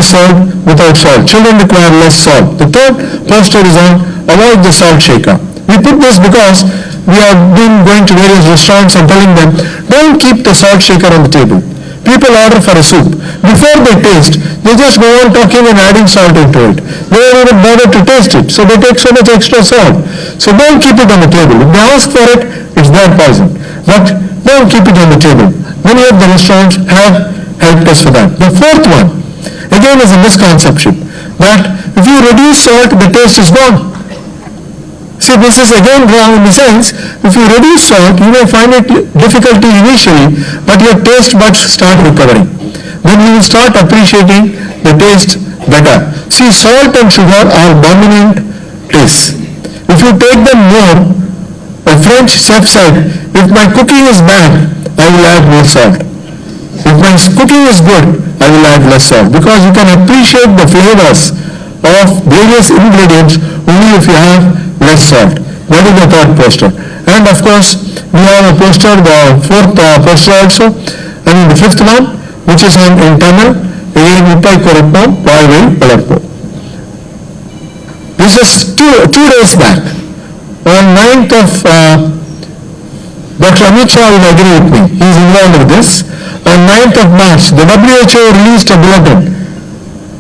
served without salt. Children require less salt. The third poster is on avoid the salt shaker. We put this because we have been going to various restaurants and telling them, don't keep the salt shaker on the table. People order for a soup. Before they taste, they just go on talking and adding salt into it. They don't even bother to taste it, so they take so much extra salt. So don't keep it on the table. If they ask for it, it's their poison. But don't keep it on the table. Many of the restaurants have helped us for that. The fourth one, again, is a misconception that if you reduce salt, the taste is gone. See, this is again wrong in the sense, if you reduce salt, you may find it difficult initially, but your taste buds start recovering. Then you will start appreciating the taste better. See, salt and sugar are dominant tastes. If you take them more, a French chef said, if my cooking is bad, I will add more salt. If my cooking is good, I will add less salt, because you can appreciate the flavors of various ingredients only if you have less salt. That is the third poster. And of course, we have a poster, the fourth poster also, and the fifth one, which is on in Tamil, again, Uppai Korattam, Vaivai Palarpo. This is two days back. On 9th of, Dr. Amit Shah will agree with me, he is involved with this. On 9th of March, the WHO released a bulletin,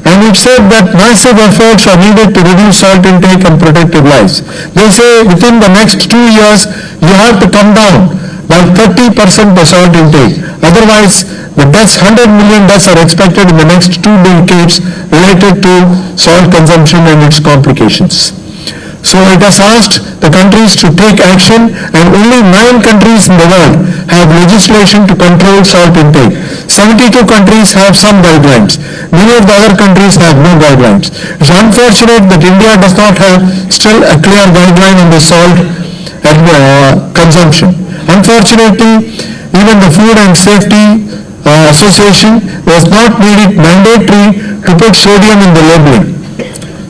and it said that massive efforts are needed to reduce salt intake and protect lives. They say within the next 2 years, you have to come down by 30% the salt intake. Otherwise, the deaths, 100 million deaths are expected in the next 2 decades related to salt consumption and its complications. So it has asked the countries to take action, and only 9 countries in the world have legislation to control salt intake. 72 countries have some guidelines. Many of the other countries have no guidelines. It's unfortunate that India does not have still a clear guideline on the salt consumption. Unfortunately, even the Food and Safety Association has not made it mandatory to put sodium in the labeling.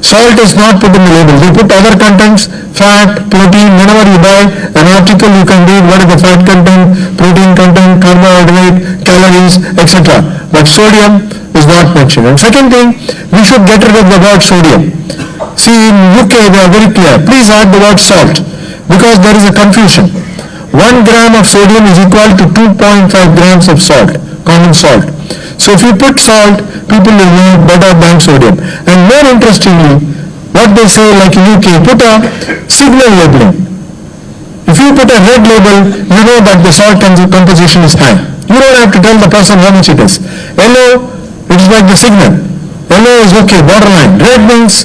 Salt is not put in the label. They put other contents, fat, protein. Whenever you buy an article, you can read what is the fat content, protein content, carbohydrate, calories, etc. But sodium is not mentioned. And second thing, we should get rid of the word sodium. See, in UK, they are very clear. Please add the word salt, because there is a confusion. 1 gram of sodium is equal to 2.5 grams of salt, common salt. So if you put salt, people will know better than sodium. And more interestingly, what they say, like in UK, put a signal labeling. If you put a red label, you know that the salt composition is high. You don't have to tell the person how much it is. Yellow, it is like the signal. Yellow is okay, borderline. Red means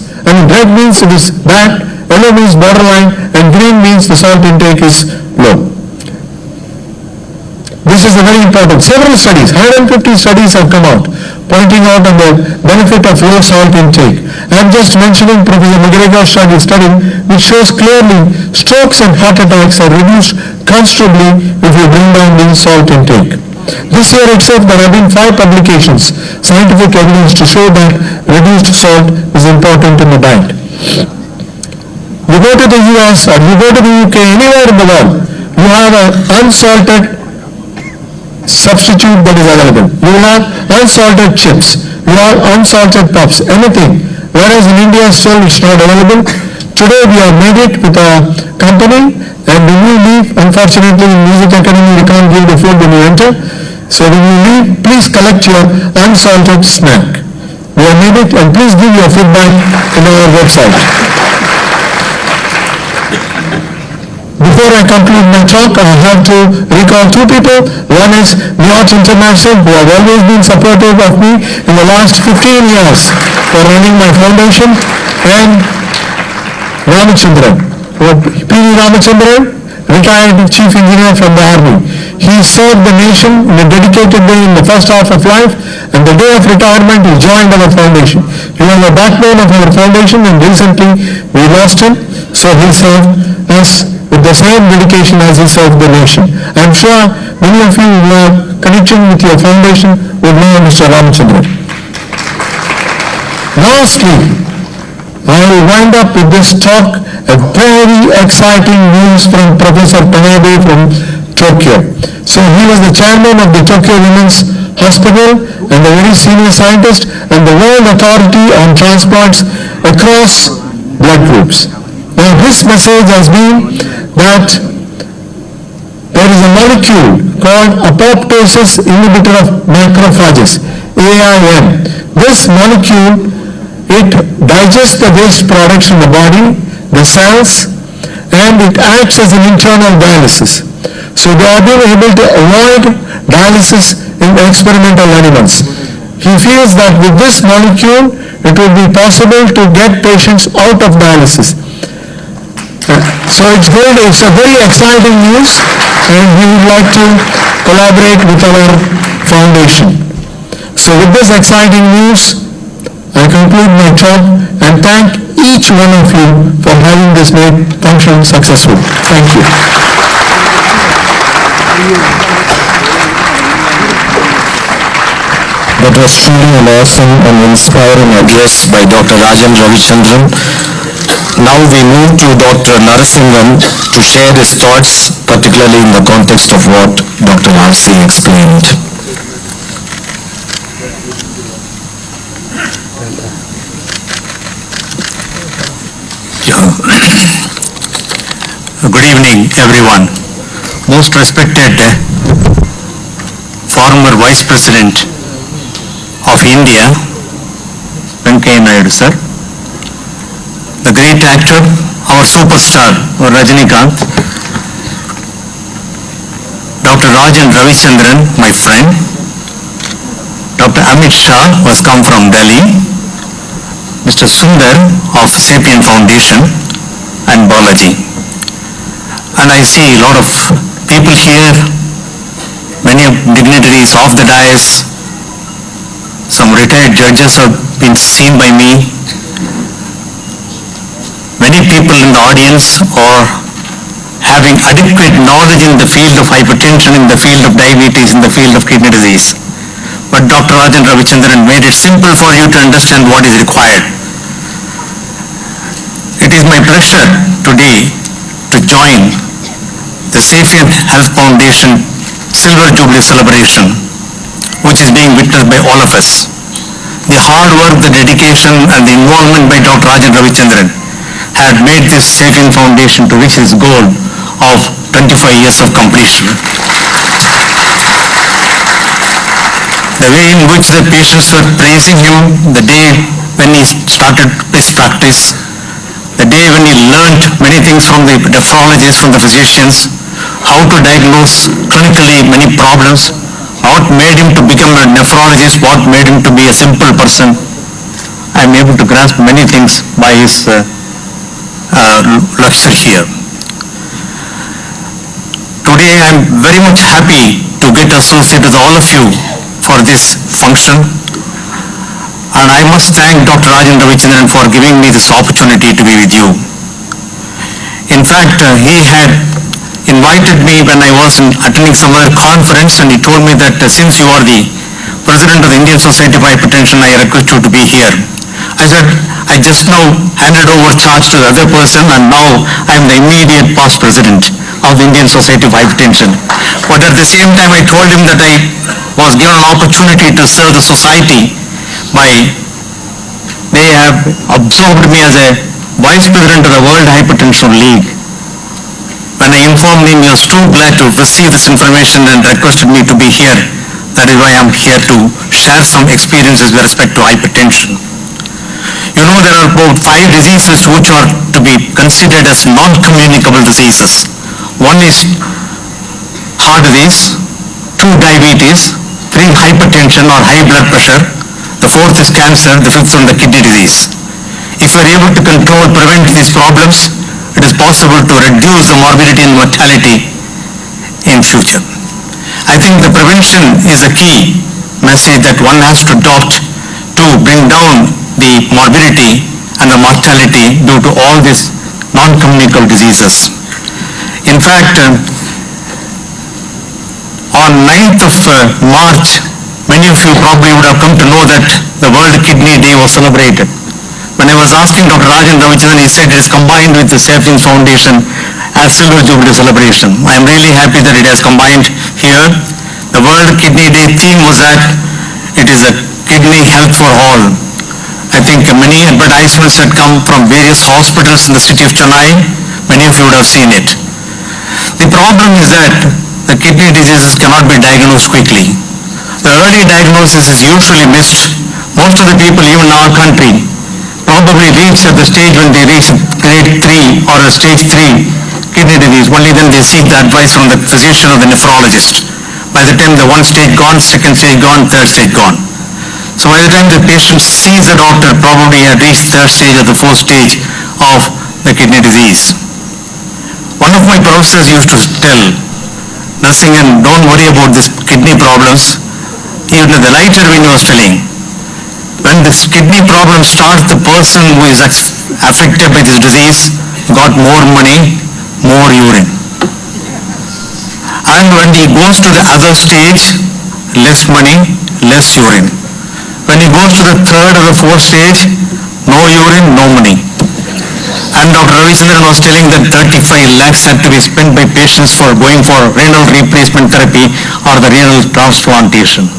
it is bad. Yellow means borderline, and green means the salt intake is low. This is very important. Several studies, 150 studies have come out pointing out on the benefit of low salt intake. I am just mentioning Professor McGregor's study which shows clearly strokes and heart attacks are reduced considerably if you bring down the salt intake. This year itself there have been 5 publications, scientific evidence to show that reduced salt is important in the diet. You go to the US or you go to the UK, anywhere in the world, you have an unsalted substitute that is available. You will have unsalted chips, you have unsalted puffs, anything. Whereas in India still it's not available. Today we have made it with a company, and when you leave, unfortunately in Music Academy we can't give the food when you enter. So when you leave, please collect your unsalted snack. We have made it, and please give your feedback in our website. Before I conclude my talk, I have to recall 2 people. One is Newt International, who have always been supportive of me in the last 15 years for running my foundation, and Ramachandran, P.V. Ramachandran, retired Chief Engineer from the Army. He served the nation in a dedicated way in the first half of life, and the day of retirement he joined our foundation. He was the backbone of our foundation, and recently we lost him, so he served us with the same dedication as he served the nation. I am sure many of you who are connected with your foundation will know Mr. Ramachandran. Lastly, I will wind up with this talk, a very exciting news from Professor Tanabe from Tokyo. So he was the chairman of the Tokyo Women's Hospital and a very senior scientist, and the World Authority on Transplants across blood groups. Now his message has been that there is a molecule called apoptosis inhibitor of macrophages, AIM. This molecule, it digests the waste products from the body, the cells, and it acts as an internal dialysis. So they have been able to avoid dialysis in experimental animals. He feels that with this molecule, it will be possible to get patients out of dialysis. So it's a very exciting news, and we would like to collaborate with our foundation. So with this exciting news, I conclude my talk and thank each one of you for having this function successful. Thank you. That was truly an awesome and inspiring address by Dr. Rajan Ravichandran. Now we move to Dr. Narasimhan to share his thoughts, particularly in the context of what Dr. R.C. explained. Good evening, everyone. Most respected former Vice President of India, Venkaiah Naidu sir, the great actor, our superstar, Rajinikanth, Dr. Rajan Ravichandran, my friend, Dr. Amit Shah, who has come from Delhi, Mr. Sundar of Sapien Foundation, and Balaji. And I see a lot of people here, many dignitaries of the dais, some retired judges have been seen by me. Many people in the audience are having adequate knowledge in the field of hypertension, in the field of diabetes, in the field of kidney disease. But Dr. Rajan Ravichandran made it simple for you to understand what is required. It is my pleasure today to join the Sapien Health Foundation Silver Jubilee celebration, which is being witnessed by all of us. The hard work, the dedication, and the involvement by Dr. Rajan Ravichandran had made this Sapien Foundation to reach its goal of 25 years of completion. The way in which the patients were praising him the day when he started his practice, the day when he learned many things from the nephrologists, from the physicians, how to diagnose clinically many problems, what made him to become a nephrologist, what made him to be a simple person. I am able to grasp many things by his lecture here. Today I am very much happy to get associated with all of you for this function, and I must thank Dr. Rajan Ravichandran for giving me this opportunity to be with you. In fact, he had invited me when I was attending some other conference, and he told me that since you are the President of the Indian Society of Hypertension, I request you to be here. I said, I just now handed over charge to the other person, and now I am the immediate past President of the Indian Society of Hypertension. But at the same time, I told him that I was given an opportunity to serve the society they have absorbed me as a Vice President of the World Hypertension League. When I informed him, he was too glad to receive this information and requested me to be here. That is why I am here to share some experiences with respect to hypertension. You know, there are about 5 diseases which are to be considered as non-communicable diseases. One is heart disease, 2 diabetes, 3 hypertension or high blood pressure, the 4th is cancer, the 5th one the kidney disease. If we are able to control, prevent these problems, it is possible to reduce the morbidity and mortality in future. I think the prevention is a key message that one has to adopt to bring down the morbidity and the mortality due to all these non-communicable diseases. In fact, on 9th of March, many of you probably would have come to know that the World Kidney Day was celebrated. When I was asking Dr. Rajan Ravichandran, he said it is combined with the Sapien Foundation as Silver Jubilee celebration. I am really happy that it has combined here. The World Kidney Day theme was that it is a kidney health for all. I think many advertisements had come from various hospitals in the city of Chennai. Many of you would have seen it. The problem is that the kidney diseases cannot be diagnosed quickly. The early diagnosis is usually missed. Most of the people, even in our country, probably reach at the stage when they reach grade 3 or a stage 3 kidney disease. Only then they seek the advice from the physician or the nephrologist. By the time the one stage gone, second stage gone, third stage gone. So by the time the patient sees the doctor, probably had reached third stage or the fourth stage of the kidney disease. One of my professors used to tell, Narasimhan, don't worry about these kidney problems. Even the lighter when he was telling, when this kidney problem starts, the person who is affected by this disease got more money, more urine. And when he goes to the other stage, less money, less urine. When he goes to the third or the fourth stage, no urine, no money. And Dr. Ravichandran was telling that 35 lakhs had to be spent by patients for going for renal replacement therapy or the renal transplantation.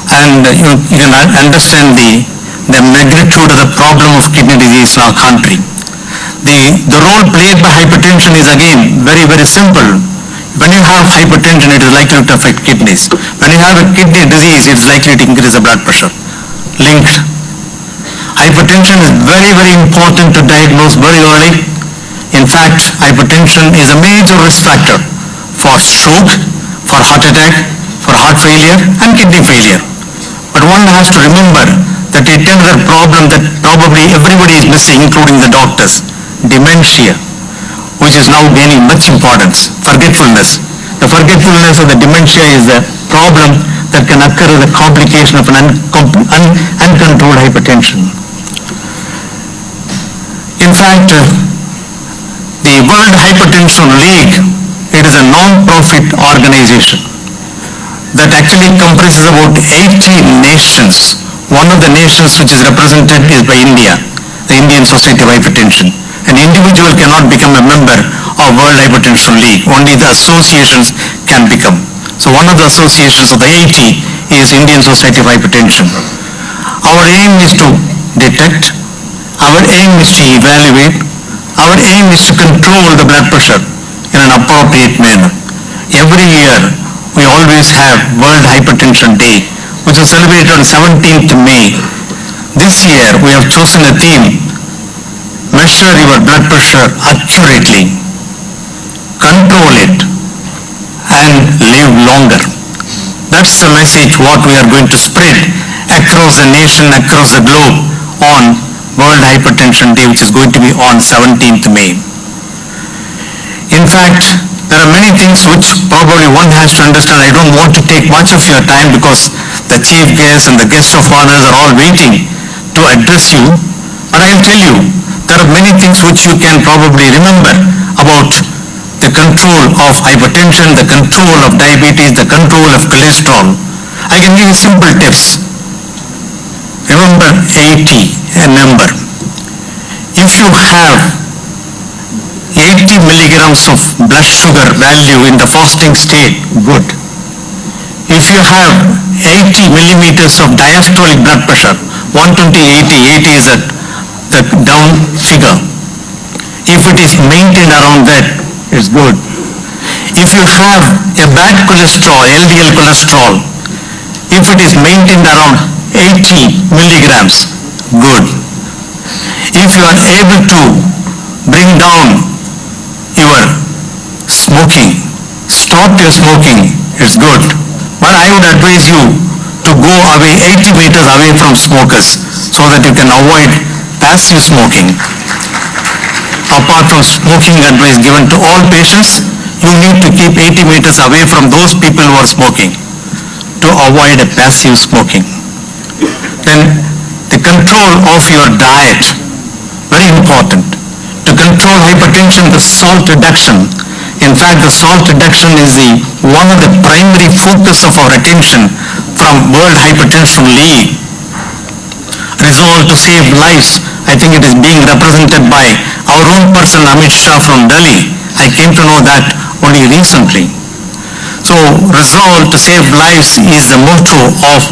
And you can understand the magnitude of the problem of kidney disease in our country. The role played by hypertension is again very, very simple. When you have hypertension, it is likely to affect kidneys. When you have a kidney disease, it is likely to increase the blood pressure. Linked. Hypertension is very, very important to diagnose very early. In fact, hypertension is a major risk factor for stroke, for heart attack, for heart failure and kidney failure. But one has to remember that it is a problem that probably everybody is missing, including the doctors. Dementia, which is now gaining much importance. Forgetfulness. The forgetfulness of the dementia is a problem that can occur as a complication of an uncontrolled hypertension. In fact, the World Hypertension League, it is a non-profit organization that actually comprises about 80 nations. One of the nations which is represented is by India, the Indian Society of Hypertension. An individual cannot become a member of World Hypertension League. Only the associations can become. So one of the associations of the 80 is Indian Society of Hypertension. Our aim is to detect, our aim is to evaluate, our aim is to control the blood pressure in an appropriate manner. Every year, we always have World Hypertension Day, which is celebrated on 17th May. This year, we have chosen a theme, measure your blood pressure accurately, control it, and live longer. That's the message what we are going to spread across the nation, across the globe on World Hypertension Day, which is going to be on 17th May. In fact, there are many things which probably one has to understand. I don't want to take much of your time because the chief guests and the guests of honors are all waiting to address you. But I'll tell you, there are many things which you can probably remember about the control of hypertension, the control of diabetes, the control of cholesterol. I can give you simple tips. Remember 80, a number. If you have 80 milligrams of blood sugar value in the fasting state, good. If you have 80 millimeters of diastolic blood pressure, 120, 80 is the down figure. If it is maintained around that, it's good. If you have a bad cholesterol, LDL cholesterol, if it is maintained around 80 milligrams, good. If you are able to bring down your smoking, stop your smoking, it's good. But I would advise you to go away 80 meters away from smokers so that you can avoid passive smoking. Apart from smoking advice given to all patients, you need to keep 80 meters away from those people who are smoking to avoid a passive smoking. Then the control of your diet, very important. To control hypertension, the salt reduction. In fact, the salt reduction is one of the primary focus of our attention from World Hypertension League. Resolve to save lives. I think it is being represented by our own person, Amit Shah from Delhi. I came to know that only recently. So, resolve to save lives is the motto of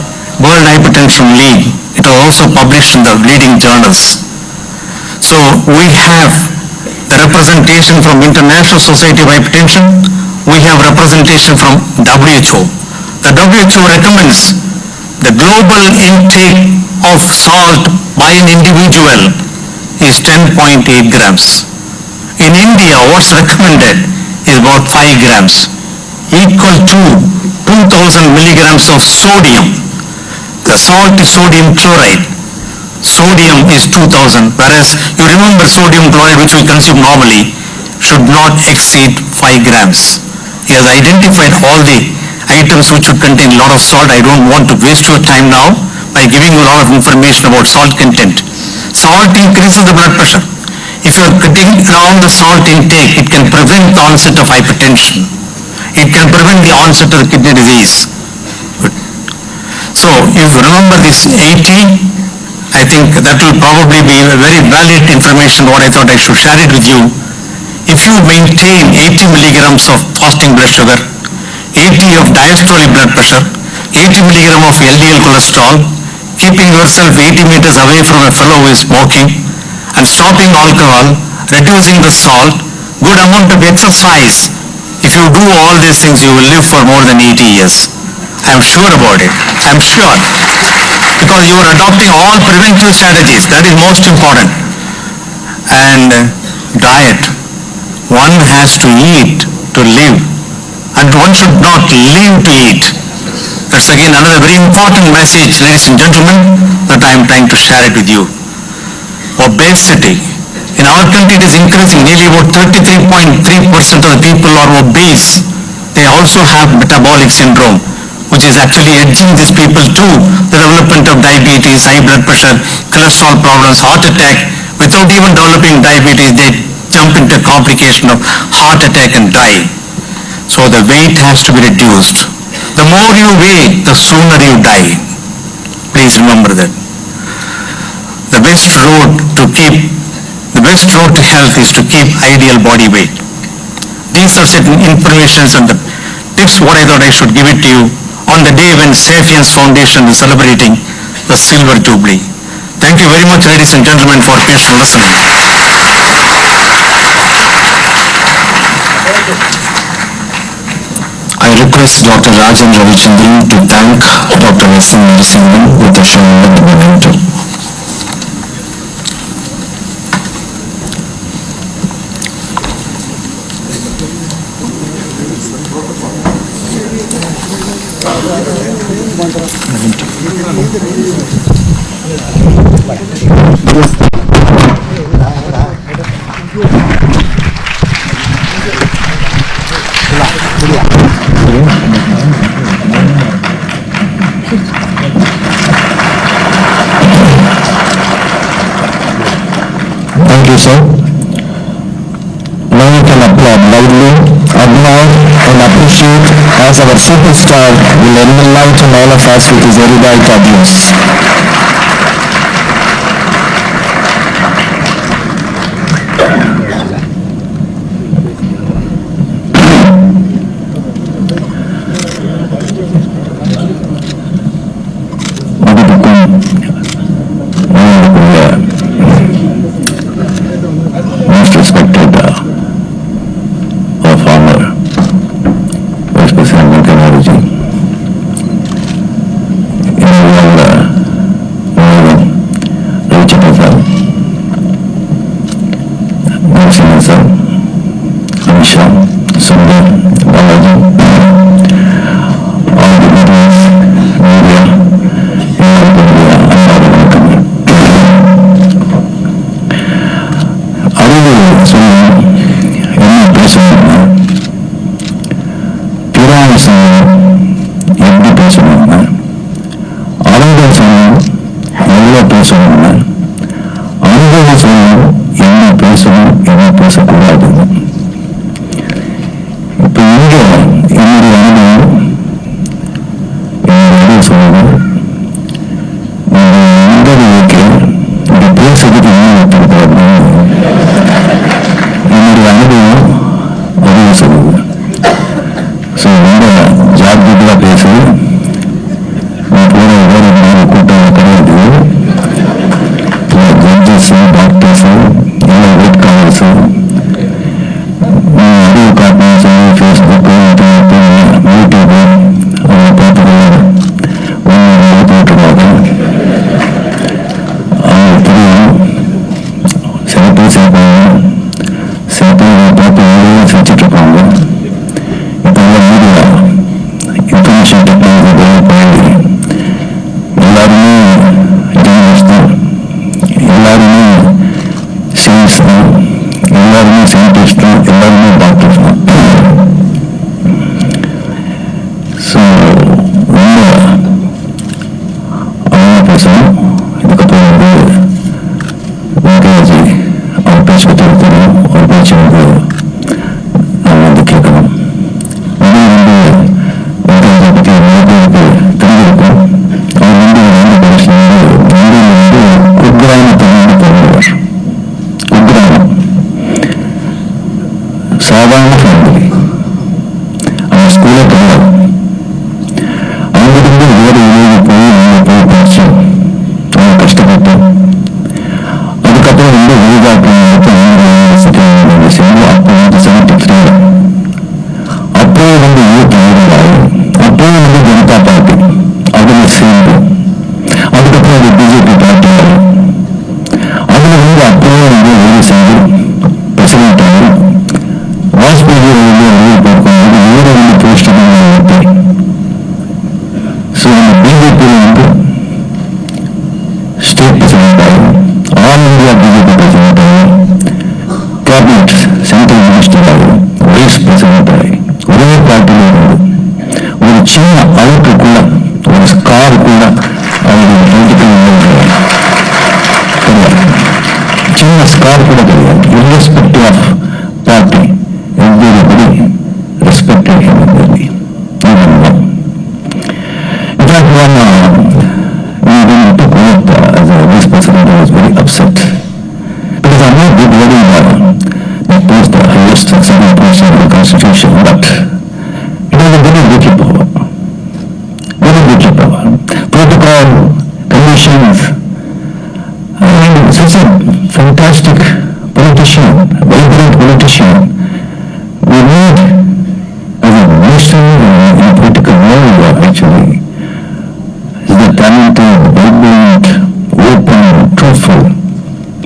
World Hypertension League. It was also published in the leading journals. So we have the representation from International Society of Hypertension. We have representation from WHO. The WHO recommends the global intake of salt by an individual is 10.8 grams. In India, what's recommended is about 5 grams, equal to 2000 milligrams of sodium. The salt is sodium chloride. Sodium is 2000, whereas you remember sodium chloride, which we consume normally, should not exceed 5 grams. He has identified all the items which would contain a lot of salt. I don't want to waste your time now by giving you a lot of information about salt content. Salt increases the blood pressure. If you are cutting down the salt intake, it can prevent the onset of hypertension. It can prevent the onset of the kidney disease. Good. So if you remember this 80, I think that will probably be a very valid information what I thought I should share it with you. If you maintain 80 milligrams of fasting blood sugar, 80 of diastolic blood pressure, 80 milligram of LDL cholesterol, keeping yourself 80 meters away from a fellow who is smoking, and stopping alcohol, reducing the salt, good amount of exercise. If you do all these things, you will live for more than 80 years. I am sure about it. I am sure. Because you are adopting all preventive strategies. That is most important. And diet. One has to eat to live. And one should not live to eat. That's again another very important message, ladies and gentlemen, that I am trying to share it with you. Obesity. In our country, it is increasing. Nearly about 33.3% of the people are obese. They also have metabolic syndrome, which is actually edging these people to the development of diabetes, high blood pressure, cholesterol problems, heart attack. Without even developing diabetes, they jump into complication of heart attack and die. So the weight has to be reduced. The more you weigh, the sooner you die. Please remember that. The best road to health is to keep ideal body weight. These are certain informations and the tips what I thought I should give it to you on the day when Sapiens Foundation is celebrating the Silver Jubilee. Thank you very much, ladies and gentlemen, for patient listening. I request Dr. Rajan Ravichandran to thank Dr. S. M. Narasimhan with the showing of the memento. Thank you, sir. Now you can applaud loudly, admire and appreciate as our superstar will enlighten all of us with his erudite address. Most respected of honor, Vice President Kanaraji, Richard sir, Narasimhan sir, Amisha, Sundar, Balaji, all the leaders, media, அறிவு சொன்ன என்ன பேசணும்னா பிராணி சொன்ன எப்படி பேசணும்னா அறிவு சொன்ன நல்லா பேசணும்னா அனுபவம் சொன்ன என்ன பேசணும் என்ன பேசக்கூடாதுன்னு இப்போ இங்கே என்னுடைய அனுபவம் என்னுடைய சொன்னது இன்டர்வியூக்கு இங்கே பேசுறதுக்கு என்ன வைத்திருக்கிறாங்க என்னுடைய அனுபவம் பதிவு சொல்லுது. ஸோ ரொம்ப ஜாக்கிரதையாக பேசுது. போகிற வேறு சேர்த்தேன். அதுக்கப்புறம் வந்து சேர்ந்து அப்போ வந்து 73 அப்போ வந்து யூத் லீடர், அப்போ வந்து ஜனதா பார்ட்டி அதில் சேர்ந்து, அதுக்கப்புறம் அது பிஜேபி பார்ட்டி, அதில் வந்து அப்போவே வந்து வேலை செஞ்சு பிரசிடென்ட் ஆகி வாஜ்பேயி வந்து வெளியே பார்க்கும்போது வேறு வந்து போஸ்ட் ஊற்றி, ஸோ இந்த பிஜேபியில் வந்து ஸ்டேட் பிரசிடென்ட் ஆகி, ஆல் இந்தியா பிஜேபி பிரசிடென்ட் ஆகி, கேபினட் சென்ட்ரல் மினிஸ்டர் ஆகி, வைஸ் பிரசிடென்ட் ஆகி, ஒரே பார்ட்டியில் இருந்து ஒரு சின்ன அவுட்டுக்குள்ள ஒரு ஸ்காருக்குள்ள அவருடைய பொலிட்டிக்கல் கிடையாது, சின்ன ஸ்கார் கூட கிடையாது. irrespective of party, everybody respected him equally. In fact, when he took oath as a vice president, I was very upset because I know good very well that was the highest succeeding portion of the constitution, but it was a very little power, very little power. Protocol, commissions, and such a fantastic politician, vibrant politician, we need as a nation in a political world actually is the talented, vibrant, open, truthful.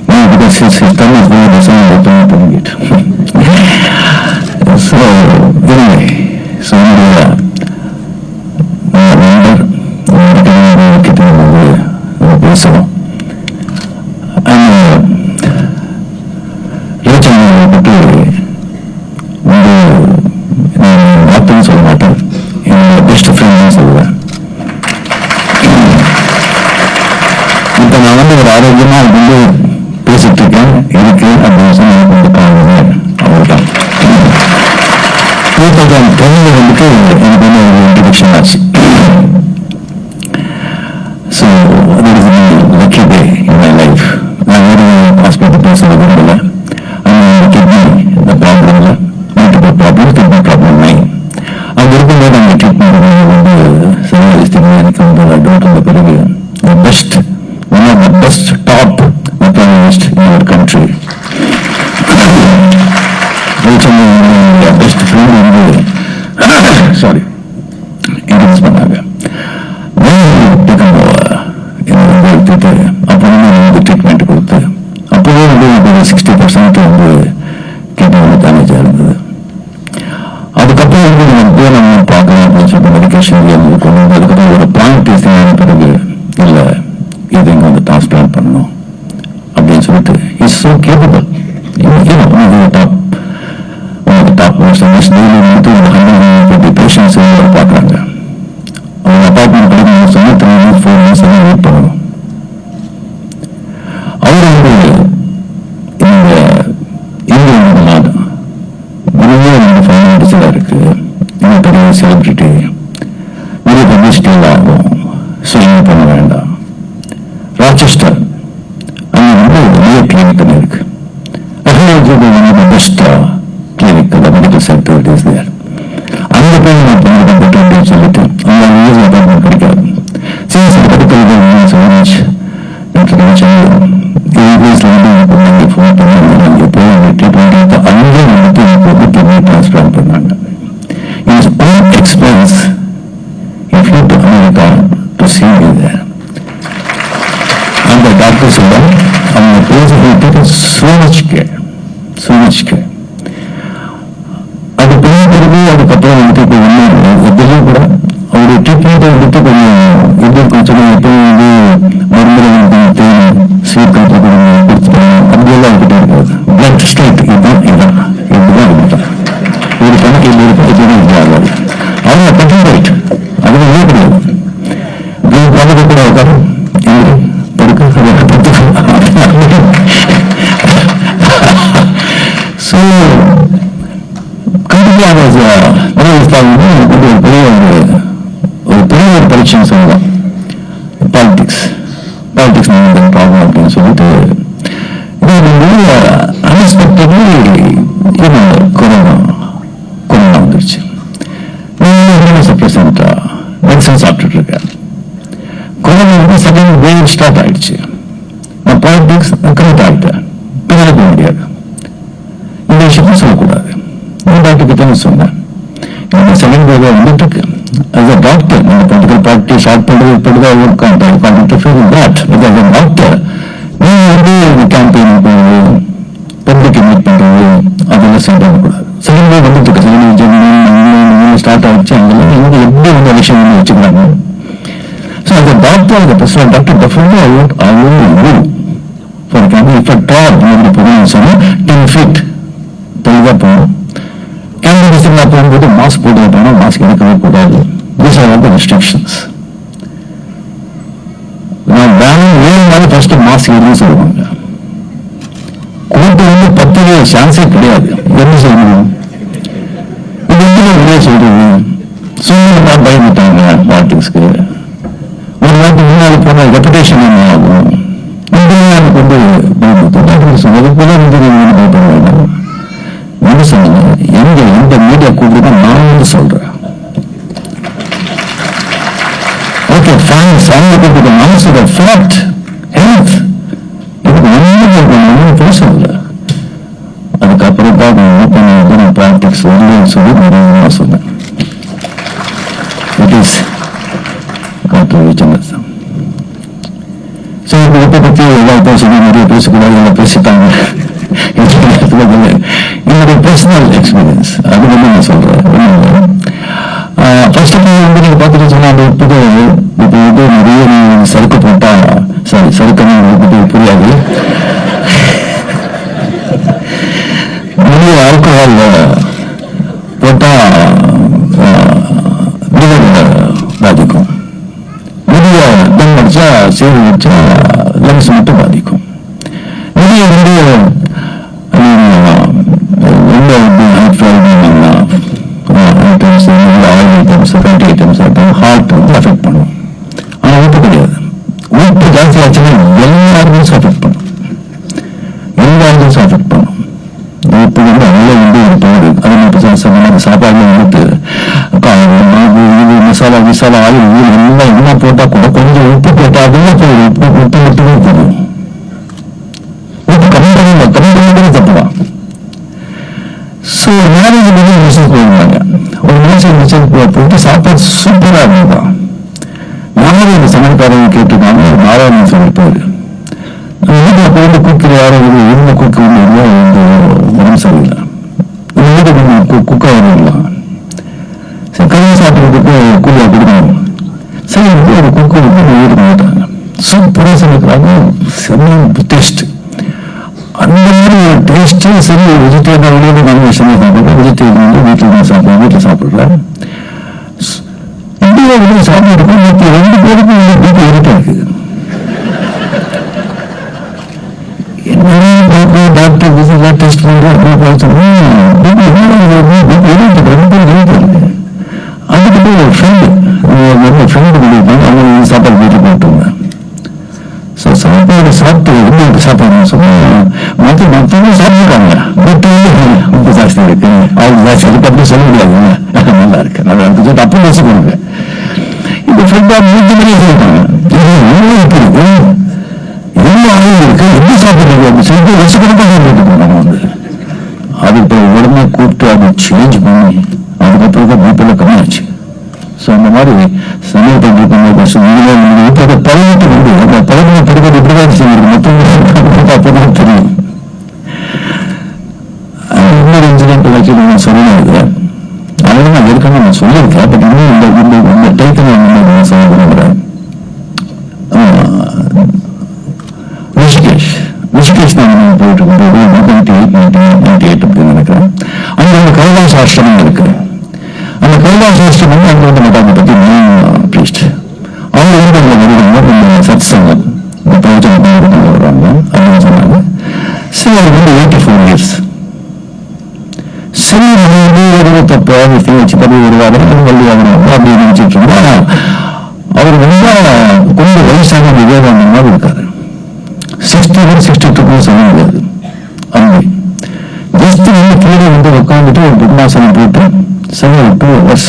No, because his tongue is very designed open it. So anyway, so பேசுவோம். வார்த்தைன்னு சொல்ல மாட்டேன், என்னோட best ஃப்ரெண்ட்னு சொல்லுவேன். இப்போ நான் வந்து ஒரு ஆரோக்கியமாக வந்து பேசிட்டு இருக்கேன், இருக்கு அப்படின்னு சொல்லி எனக்கு வந்து காணுங்க, அவ்வளோதான். 2010 வந்துட்டு எனக்கு வந்து ஒரு இன்ட்ரடக்ஷன் ஆச்சு. So that is a lucky day in my life. நான் ஒரு ஹாஸ்பிட்டல் பேச விரும்பல, ஆனால் கிட்னி இந்த ப்ராப்ளமில் மல்டிபிள் ப்ராப்ளம், கிட்னி ப்ராப்ளம் 9 அது இருக்கும்போது அந்த ட்ரீட்மெண்ட் வந்து சரியாக எனக்கு வந்து டாக்டர் இருந்த பிறகு best, one of the best top mechanist in our country, best friend வந்து சாரி இன்ட்ரடியூஸ் பண்ணாங்க. அப்போ வந்து ட்ரீட்மெண்ட் கொடுத்து அப்போவே வந்து 60% வந்து கிட்னி வந்து டேமேஜாக இருந்தது. அதுக்கப்புறம் வந்து நம்ம பார்க்கலாம் அப்படின்னு சொல்லிட்டு மெடிக்கேஷன் கொண்டு வந்து அதுக்கப்புறம் ஒரு பாயிண்ட் டெஸ்டிங் ஆன பிறகு இல்லை இது இங்கே வந்து டிரான்ஸ்பிளான்ட் பண்ணணும் அப்படின்னு சொல்லிட்டு is so capable. Top most daily வந்து 150 பேஷண்ட்ஸ் பார்க்குறாங்க. அவங்க அப்பார்ட்மெண்ட் கிடைக்கணும் சொன்னால் 3 months 4 months வெயிட் பண்ணணும். அவர் வந்து இந்த இந்திய நாடு நிறைய வந்து ஃபைனான்சியலாக இருக்கு, இன்னும் பெரிய செலிபிரிட்டி, நிறைய பப்ளிசிட்டி ஆகும், ஸோ இங்கே பண்ண வேண்டாம். ராச்செஸ்டர் அங்கே வந்து நிறைய கிளினிக் தான் இருக்கு. Best clinic medical centre it is there. அங்கே போய் நான் பண்ணிட்டு அப்படின்னு சொல்லிட்டு அவங்க யூஸ் அப்பார்ட்மெண்ட் கிடைக்காது. சீஸ் மெடிக்கல் டாக்டர் ரவிச்சந்திரன் ஃபோன் பண்ணி போய் ட்ரீட்மெண்ட் எடுத்து அங்கே வந்துட்டு வந்து கிட்னி டிரான்ஸ்பிளான்ட் பண்ணாங்க. It's own expense if you to America to see me there. அந்த டாக்டர் சொல்ல அவங்க பேசிட்டு so much care. அது பெரிய பிறகு அதுக்கப்புறம் வந்துட்டு இப்போ ஒன்றும் எதுலையும் கூட அவருடைய ட்ரீட்மெண்ட்டை வந்துட்டு கொஞ்சம் எப்படி கொஞ்சம் எப்பயும் வந்து மருந்துல வந்து தேவை சீர்கல் கொடுத்துட்டாங்க அப்படியெல்லாம் வந்துட்டு இருக்காது. பிளட் ஸ்ட்ரைட் இதுதான் இப்படிதான் இருந்துட்டான். ஒரு கணக்கு இது இருக்கும், இது ஆகாது. அவங்க கட்டிங் ரைட் அது வெளியே கிடையாது. பக்கத்து கூட உட்காரு ஸோ கண்டிப்பாக ஒரு பெரிய பரீட்சை சொல்லலாம். பாலிடிக்ஸ் ப்ராப்ளம் அப்படின்னு சொல்லிட்டு அன்எக்ஸ்பெக்டட்லி கொரோனா வந்துருச்சு. மெடிசன் சாப்பிட்டுட்டு இருக்கேன். கொரோனா வந்து செகண்ட் வேவ் ஸ்டார்ட் ஆயிடுச்சு. பாலிடிக்ஸ் கரெக்ட் ஆகிட்டேன், பின்னாடி போக முடியாது. இந்த விஷயத்தையும் சொல்லக்கூடாது. நான் டாக்டர் கிட்ட சொன்னேன், இந்த செகண்ட் வேவ் வந்துட்டு இருக்கு. as a doctor, இந்த பொலிட்டிக்கல் பார்ட்டி ஸ்டார்ட் பண்றது இப்படிதான் இருக்கும். டாக்டர் நீங்க வந்து கேம்பெயின் போறது, பப்ளிக் மீட் பண்றது, அதெல்லாம் செய்யக்கூடாது. செகண்ட் வேவ் வந்துட்டு இருக்கு. செகண்ட் ஸ்டார்ட் ஆயிடுச்சு. அங்கெல்லாம் இவங்க எப்படி வந்து விஷயம் வந்து வச்சுக்கிறாங்க. So as a doctor, as a personal doctor, definitely I will do. For example, if at all நீங்க போகணும்னு சொன்னா 10 feet தெளிவாக போகணும். கேம்பெயின் போகும்போது மாஸ்க் போட்டு போனால் மாஸ்க் எடுக்கவே கூடாது. These are all the restrictions. நான் பேனிங் வேணும்னாலும் ஃபர்ஸ்ட் மாஸ்க் எடுன்னு சொல்லுவாங்க. கோர்ட்டு வந்து 10 சான்ஸே கிடையாது. என்ன சொல்லணும், இது வெளியே சொல்றது சூழ்நிலை பயந்துட்டாங்க பாலிடிக்ஸ்க்கு. ஒரு நாட்டு முன்னாடி போன ரெப்புடேஷன் என்ன ஆகும், கொண்டு சொன்னது போல பயப்பட வேண்டாம். என்ன சொன்னீங்க, எந்த மீடியா கூப்பிட்டு நான் வந்து சொல்றேன். ஓகே ஃபைன், சாமி கூப்பிட்டு நான் சொல்ற ஃபேக்ட் ஹெல்த் இதுக்கு ஒன்றும் பேசல. அதுக்கப்புறம் தான் பாலிடிக்ஸ் வரலன்னு சொல்லி நான் சொன்னேன். It is contribution. ஸோ இதை பற்றி எல்லாத்தையும் சொல்லி நிறைய பேசக்கூடாது, எல்லாம் பேசிட்டாங்க. என்னுடைய பர்சனல் எக்ஸ்பீரியன்ஸ் அது வந்து நான் சொல்றேன். ஃபர்ஸ்ட் ஆஃப் ஆல் வந்து நீங்க பார்த்துட்டு சொன்னா அந்த உப்பு இப்போ வந்து நிறைய சறுக்கு போட்டா சறுக்கணும் உங்களுக்கு புரியாது. நிறைய ஆல்கஹால் போட்டா லிவர் பாதிக்கும். நிறைய தம் அடிச்சா சேவை வச்சா லங்ஸ் மட்டும் பாதிக்கும். நிறைய வந்து ஹார்ட் வந்து அஃபெக்ட் பண்ணும். ஆனா உப்பு கிடையாது. உப்பு ஜாஸ்தி ஆச்சுன்னா எல்லாருமே அஃபெக்ட் பண்ணும், எல்லாருமே அஃபெக்ட் பண்ணும். உப்பு வந்து நல்லா வந்து அது சாப்பாடுல வந்துட்டு மசாலா ஆயில் எல்லாம் என்ன போட்டா கூட கொஞ்சம் உப்பு போட்டா அதுவே போயிடும். உப்பு மட்டுமே போதும். உப்பு கம்மி பண்ணி தப்புதான். ஸோ மேரேஜ் வந்து மிஷன் போயிருந்தாங்க. ஒரு மிஷன் போட்டு சாப்பாடு சூப்பராக இருந்ததான். நானும் இந்த சமையல்காரங்க கேட்டிருக்காங்க, நாராயணன் சொல்லிப்பாரு. வீட்டில் போயிட்டு குக்கில் யாரும் இருந்த குக்கு வந்து உடம்பு சரியில்லை, வீட்டுக்கு குக்கா வரலாம். சரி கல்வி சாப்பிட்றதுக்கு கூலியா கொடுக்கணும். சரி வந்து ஒரு குக்கு வந்து வீட்டுக்கு போயிட்டாங்க. சூப்பராக சமைக்கிறாங்க, செம்ம டேஸ்ட். அந்த மாதிரி ஒரு டேஸ்ட்டு சரி. வெஜிடேரியன் வெளியே நான் விஷயமா சாப்பிட்றேன், வெஜிடேரியன் வந்து வீட்டில் சாப்பிட்றேன். இந்தியா வெளியே சாப்பிட்றதுக்கு 2 பேருக்கும் வீட்டில் இருட்டா இருக்குது. என்ன டாக்டர் விசிட்லாம் டெஸ்ட் பண்ணுறேன் அப்படின்னு சொன்னேன். அதுக்கு ஒரு ஃப்ரெண்டு பண்ணியிருப்பாங்க, அவங்க சாப்பாடு வீட்டில் போட்டுருந்தேன். ஸோ சாப்பாடு சாப்பிட்டு என்ன சாப்பாடுன்னு சொன்னால் மற்றவங்க சாப்பிட்டுருக்காங்க. உப்பு ஜாஸ்தி இருக்கு, ஆயில் ஜாஸ்தி இருக்கு அப்படின்னு சொல்ல முடியாதுங்க. நல்லா இருக்கு, நல்லா இருக்கு அப்படி வச்சுக்கோங்க. இப்போ ஃப்ரெண்டாக 3 மணி சொல்லிட்டாங்க, இருக்குது எவ்வளோ ஆயில் இருக்கு, எப்படி சாப்பிட்றது அப்படின்னு சொல்லிட்டு வச்சுக்கிட்டு நம்ம வந்து அது இப்போ உடனே கூப்பிட்டு அதை சேஞ்ச் பண்ணி அதுக்கப்புறம் தான் வீட்டில் கம்மியாச்சு. ஸோ அந்த மாதிரி சமையல் பண்ணிட்டு பழகிட்டு வந்து அந்த பழகின பிறகு இப்படிதான் செய்யுது. மற்றவங்க அப்பதான் தெரியும். இன்னொரு இன்சிடென்ட் வச்சு நான் சொல்லணும். அதனால நான் ஏற்கனவே நான் சொல்லியிருக்கேன். பட் இன்னும் இந்த டைட்டில் நான் சொல்ல விரும்புகிறேன். ரிஷிகேஷ் நான் போயிட்டு இருக்கும்போது 1998 அப்படின்னு நினைக்கிறேன். அங்கே வந்து கைலாஷ் ஆசிரமம் இருக்கு. அந்த கைலாஷ் ஆசிரமம் அங்கே வந்து மட்டாமை பற்றி மெயின் ப்ரீஸ்ட் அவங்க வந்து அங்கே வருவாங்க. சத் சங்கம் பிரயோஜனம் வர்றாங்க அப்படின்னு சொன்னாங்க. சரி அது வந்து 84 years. சரி வந்து தப்பு வச்சு பதவி வருவாரு வள்ளி ஆகணும் அப்படின்னு நினைச்சிட்டு இருந்தா அவர் ரொம்ப கொஞ்சம் வயசான விவேகானந்த மாதிரி இருக்காரு. 62 சொல்ல முடியாது. அங்கே ஜஸ்ட் வந்து கீழே வந்து உட்காந்துட்டு ஒரு பத்மாசனம் போட்டு சரி 2 hours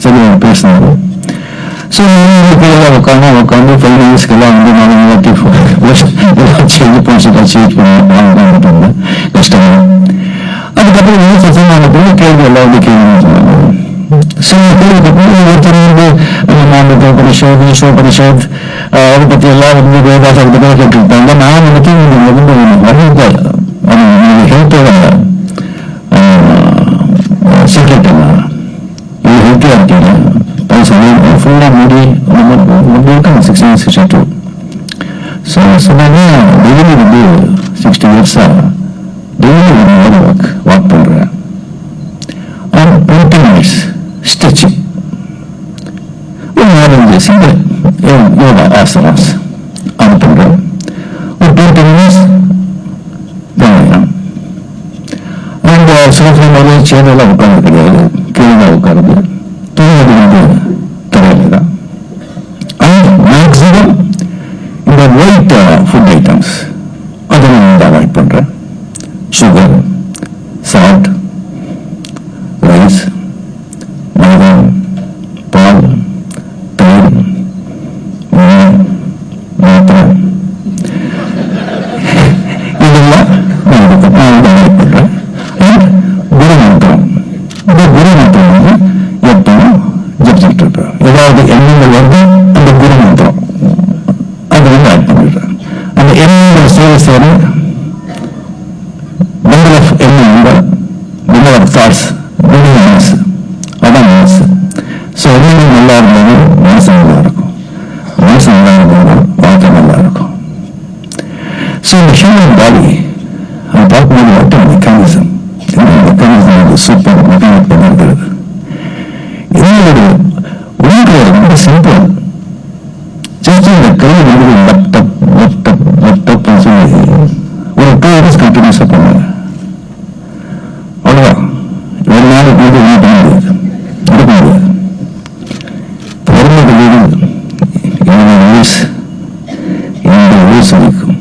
சரி அவர் பேசினாரு. ஸோ கீழே உட்காந்து 5 yearsக்கெல்லாம் வந்து 4 வருஷம் சேஞ்ச் பண்ணி கஷ்டம். அதுக்கப்புறம் இன்னும் சசமானது கேள்வி எல்லாம் வந்து கேள்வி சொன்னாங்க. சில கேள்விக்கப்புறம் ஒருத்தர் வந்து மாநில பரிஷத் ஈஸ்வர பரிஷத் அதை பற்றி எல்லாம் வந்து வேதாசத்தை பற்றி கேட்டுருப்பாங்க. நான் வந்து வந்து வர்ணித்த ஹெல்த்தோட சீக்ரெட் என்ன இது ஹெல்த்தியாக இருக்கீங்க சொல்லி ஃபுல்லாக முடிக்க 1662. ஸோ சொன்னாங்க டெய்லி வந்து 60 இயர்ஸாக டெய்லி ஒரு வாக் பண்ணுறேன். 20 minutes ஸ்ட்ரெச்சிங், ஒரு 4-5 சிம்பிள் யோகா ஆசனாஸ் அது பண்ணுறேன். ஒரு 20 minutes பண்ணுறேன். அந்த சோஃபா மேலே சேரெல்லாம் உட்காந்து கிடையாது, கீழே தான் உட்காருது. தூங்குறது வந்து தரையில தான். மேக்ஸிமம் இந்த ஒயிட் ஃபுட் ஐட்டம்ஸ் அதை நான் வந்து அவாய்ட் பண்ணுறேன். சுகர், சால்ட், ரைஸ், மைதா, பால், தயிர், மாத்திரை இதெல்லாம் நான் அவாய்ட் பண்ணுறேன். குரு மந்திரம், இந்த குரு மந்திரம் வந்து எப்பவும் ஜபிச்சுட்டு இருப்பேன். ஏதாவது எண்ணங்கள் வந்து அந்த குரு மந்திரம் அது வந்து ஆட் பண்ணிடுறேன். அந்த எண்ணங்கள் சேர சேர number of number of thoughts, மனசு அதான் மனசு. ஸோ எண்ணங்கள் நல்லா இருந்தது மனசு நல்லா இருக்கும், மனசு நல்லா இருந்தது வாழ்க்கை நல்லா இருக்கும். ஸோ இந்த ஹியூமன் பாடி அது பார்க்கும்போது மட்டும் மெக்கானிசம், இந்த மெக்கானிசம் வந்து சூப்பர் மெக்கானிக் பண்ணிருக்கிறது. இதோட உண்மை ரொம்ப சிம்பிள். ஜஸ்ட் இந்த கை வந்து லேப்டாப் சொல்லி ஒரு 2 hours கண்டினியூஸாக பண்ணுங்க. அவ்வளோதான். ஒரு நாளைக்கு வந்து ஒன்றும் பண்ண முடியாது, எடுக்க முடியாது. பிறந்தது வீடு என்னோட நியூஸ் என்னோட நியூஸ் அடிக்கும்.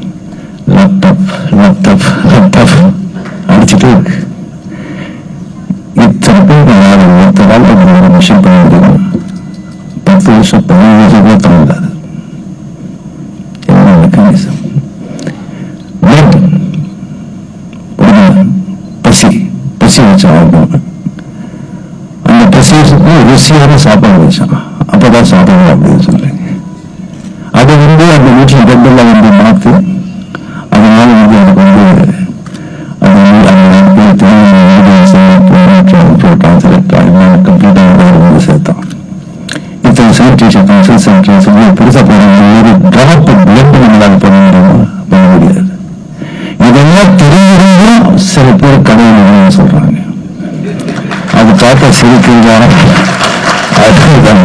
லேப்டாப் அடிச்சுட்டு இருக்கு. இத்தனை பேருக்கு யாரும் மொத்த வாழ்க்கை மிஷின் பண்ண முடியும். 10 வருஷம் 15 வருஷம் கூட தந்தாது. என்ன மெக்கானிசம்? பசி வச்சு ஆகணும். அந்த பசிக்கு ருசியான சாப்பாடு வச்சான், அப்பதான் சாப்பிடணும் அப்படின்னு சொல்லுங்க. அதை வந்து அந்த வீட்டில் பெட்டெல்லாம் வந்து மாற்று. அதனால வந்து அதுக்கு வந்து அது கம்ப்ளீட்டாக சேர்த்தான். இத்தனை சானிடேஷன் கன்சல்ட் சென்டர்ஸ் பெருசாக போகிறாங்க. ஒரு டிராப் பிளட் நம்மளால் பண்ண முடியுமா? பண்ண முடியாது. இதெல்லாம் தெரிஞ்சிருந்தும் சில பேர் கடவுள் சொல்றாங்க. அது பார்த்த சிரிக்கிறதா? அதுதான்.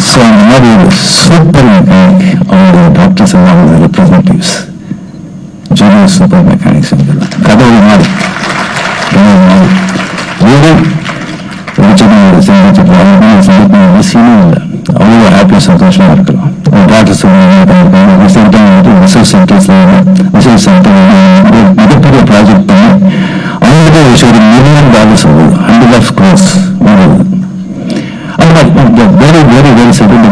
ஸோ அந்த மாதிரி ஒரு சூப்பர் மெக்கானிக் அவங்க டாக்டர்ஸ் எல்லாம் ரெப்ரஸன்டேட்டிவ்ஸ், ஜூனியர் சூப்பர் மெக்கானிக்ஸ் கடவுள் மாதிரி வீடு ஒரு சிந்திச்சுட்டு சந்திப்பு அவசியமும் இல்லை. அவ்வளோ ஹாப்பியாக சந்தோஷமாக இருக்கலாம். டாக்டர்ஸ் ரிசர்ச் சென்டர்ஸ்ல ரிசர்ச் சென்டர் மிகப்பெரிய ப்ராஜெக்ட் பண்ணி அவங்களுக்கு ஒரு $1 million ஆகுது, 100 lakhs crores வருது. அது மாதிரி வெரி வெரி வெரி செட்டில்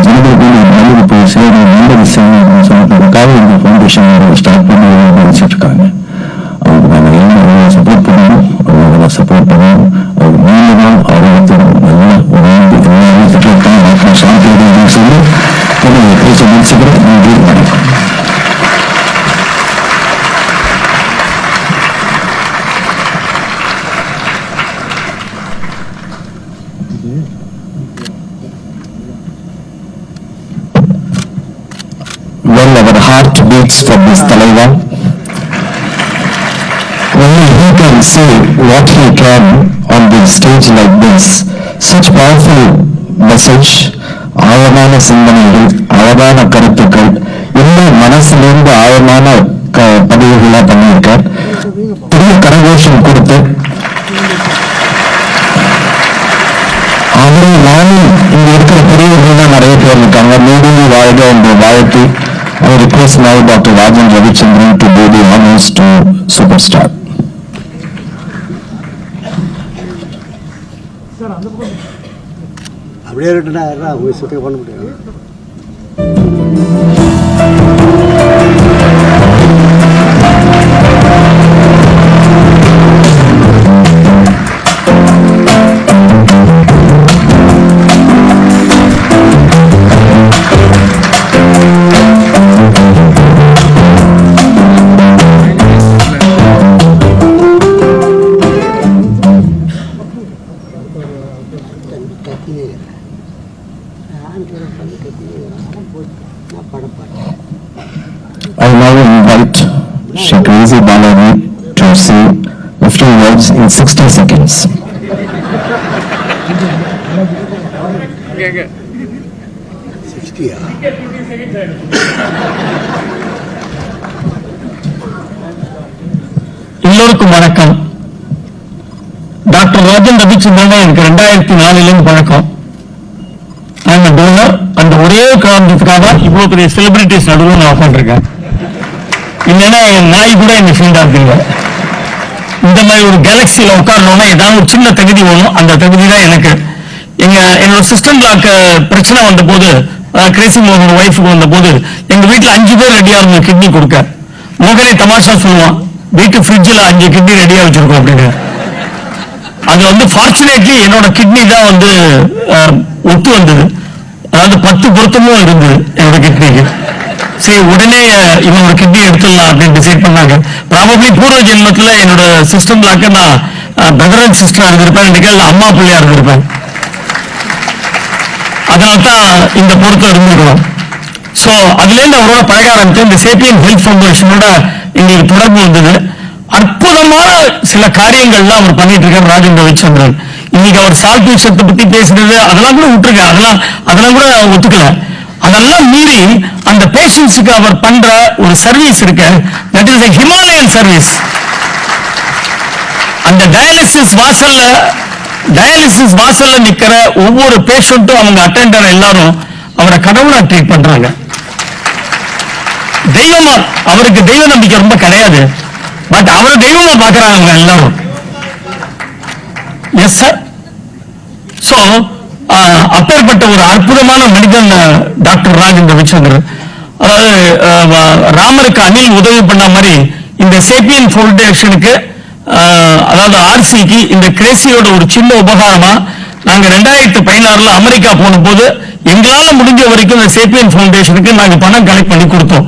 ஜனங்களுக்கு நல்லது போய் சேரும், நல்லது செய்யணும் சொல்லிட்டு காவேரி ஃபவுண்டேஷன் ஸ்டார்ட் பண்ணி வச்சுட்டு இருக்காங்க. அவங்க நாங்கள் என்ன சப்போர்ட் பண்ணணும், அவங்க சப்போர்ட் பண்ணணும். அவங்க நீங்களும் ஆரோக்கியத்தோடு நல்லா உணர்ந்து எல்லாமே சப்போர்ட் பண்ணி சாந்தி சொல்லி என்னுடைய பேச முடிச்சுக்கிறேன். நன்றி, வணக்கம். Well, our heart beats for this Talaiva. Only he can say what he can on the stage like this. Such powerful message, ஆழமான சிந்தனைகள், அழகான கருத்துக்கள், இன்னும் மனசிலிருந்து ஆழமான பதிவுகளாக பண்ணியிருக்கார். பெரிய கரகோஷம் கொடுத்து அவரும் நானும் இங்க இருக்கிற பெரியவர்கள் தான் நிறைய பேர் இருக்காங்க. மீண்டும் வாழ்க என்று வாழ்த்தி I request now Dr. Rajan Ravichandran to do the honors to Superstar. அப்படியே இருக்கட்டா, போய் சுத்தம் பண்ண முடியாது. I now invite Shri Crazy Balaji to say a few words in 60 seconds. எல்லோருக்கும் வணக்கம். டாக்டர் ராஜன் ரவிச்சந்திரன் எனக்கு 2004 பழக்கம். நான் டோனர் அந்த ஒரே காரணத்துக்காக இவ்வளவு பெரிய செலிபிரிட்டிஸ் நடுவில் நான் உட்காந்துருக்கேன். இல்லைன்னா என் நாய் கூட என்ன ஃபீல்டா இருக்குங்க. இந்த மாதிரி ஒரு கேலக்சியில உட்காரணும்னா ஏதாவது ஒரு சின்ன தகுதி வேணும். அந்த தகுதி தான் எனக்கு. என்னோட சிஸ்டம் லாக்கு பிரச்சனை வந்த போது, கிரேசி மோகன் ஒய்ஃபுக்கு வந்த போது எங்க வீட்டுல 5 பேர் ரெடியா இருந்த கிட்னி கொடுக்க. மோகனே தமாஷா சொல்லுவான், வீட்டு ஃப்ரிட்ஜில் 5 கிட்னி ரெடியா வச்சிருக்கோம் அப்படின்னு. அது ஃபார்ச்சுனேட்லி என்னோட கிட்னி தான் ஒத்து வந்தது. அதாவது 10 பொருத்தமும் இருந்தது என்னோட கிட்னிக்கு. சரி, உடனே இவனோட கிட்னி எடுத்துடலாம் அப்படின்னு டிசைட் பண்ணாங்க. ப்ராபப்ளி பூர்வ ஜென்மத்துல என்னோட சிஸ்டம் லாக்க நான் பிரதர் அண்ட் சிஸ்டரா இருந்திருப்பேன், இன்னைக்கு அம்மா பிள்ளையா இருந்திருப்பேன். அதனால்தான் இந்த பொருத்தம் இருந்திருக்கணும். ஸோ அதுலேருந்து அவரோட பழக ஆரம்பிச்சு இந்த சேப்பியன் ஹெல்த் ஃபவுண்டேஷனோட எங்களுக்கு தொடர்பு வந்தது. அற்புதமான சில காரியங்கள்லாம் அவர் பண்ணிட்டு இருக்கார் ராஜன் ரவிச்சந்திரன். இன்னைக்கு அவர் சால்ட் விஷயத்தை பத்தி பேசுறது அதெல்லாம் கூட விட்டுருக்க, அதெல்லாம் கூட ஒத்துக்கல. அதெல்லாம் மீறி அந்த பேஷண்ட்ஸுக்கு அவர் பண்ற ஒரு சர்வீஸ் இருக்கு, தட் இஸ் ஹிமாலயன் சர்வீஸ். அந்த டயாலிசிஸ் வாசல்ல நிக்கிற ஒவ்வொரு பேஷண்ட்டும் அவங்க அட்டெண்டர் எல்லாரும் அவரை கடவுளா ட்ரீட் பண்றாங்க. தெய்வமா, அவருக்கு தெய்வ நம்பிக்கை ரொம்ப கிடையாது, பட் அவரை தெய்வமா பாக்குறாங்க எல்லாரும். Yes sir. சோ அப்பேற்பட்ட ஒரு அற்புதமான மனிதன் டாக்டர் ராஜன் ரவிச்சந்திரன். அதாவது ராமருக்கு அணில் உதவி பண்ண மாதிரி இந்த சேப்பியன் ஃபவுண்டேஷனுக்கு, அதாவது ஆர்சிக்கு இந்த கிரேசியோட ஒரு சின்ன உபகாரமா நாங்க 2016 அமெரிக்கா போன போது எங்களால முடிஞ்ச வரைக்கும் இந்த சேப்பியன் ஃபவுண்டேஷனுக்கு நாங்க பணம் கலெக்ட் பண்ணி கொடுத்தோம்.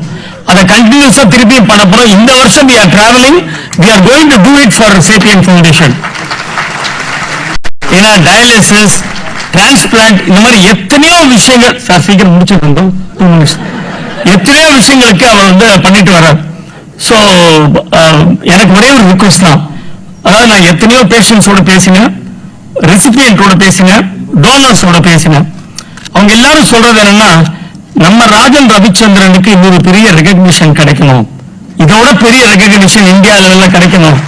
அதை கண்டினியூஸா திருப்பி பண்ண போறோம். இந்த வருஷம் we are traveling, we are going to do it for sapien foundation. ஏன்னா டயாலிசிஸ், டிரான்ஸ்பிளான்ட், இந்த மாதிரி எத்தனையோ விஷயங்கள் சார் சீக்கிரம் முடிச்சிருந்தோம், 2 minutes, எத்தனையோ விஷயங்களுக்கு அவர் பண்ணிட்டு வர்றார். ஸோ எனக்கு ஒரே ஒரு ரிக்வெஸ்ட் தான். அதாவது நான் எத்தனையோ பேஷண்ட்ஸோட பேசினேன், ரெசிபியன்ட்டோட பேசினேன், டோனர்ஸோட பேசினேன். அவங்க எல்லாரும் சொல்றது என்னன்னா, நம்ம ராஜன் ரவிச்சந்திரனுக்கு இன்னொரு பெரிய ரெகக்னிஷன் கிடைக்கணும், இதோட பெரிய ரெகக்னிஷன் இந்தியா லெவல்ல கிடைக்கணும்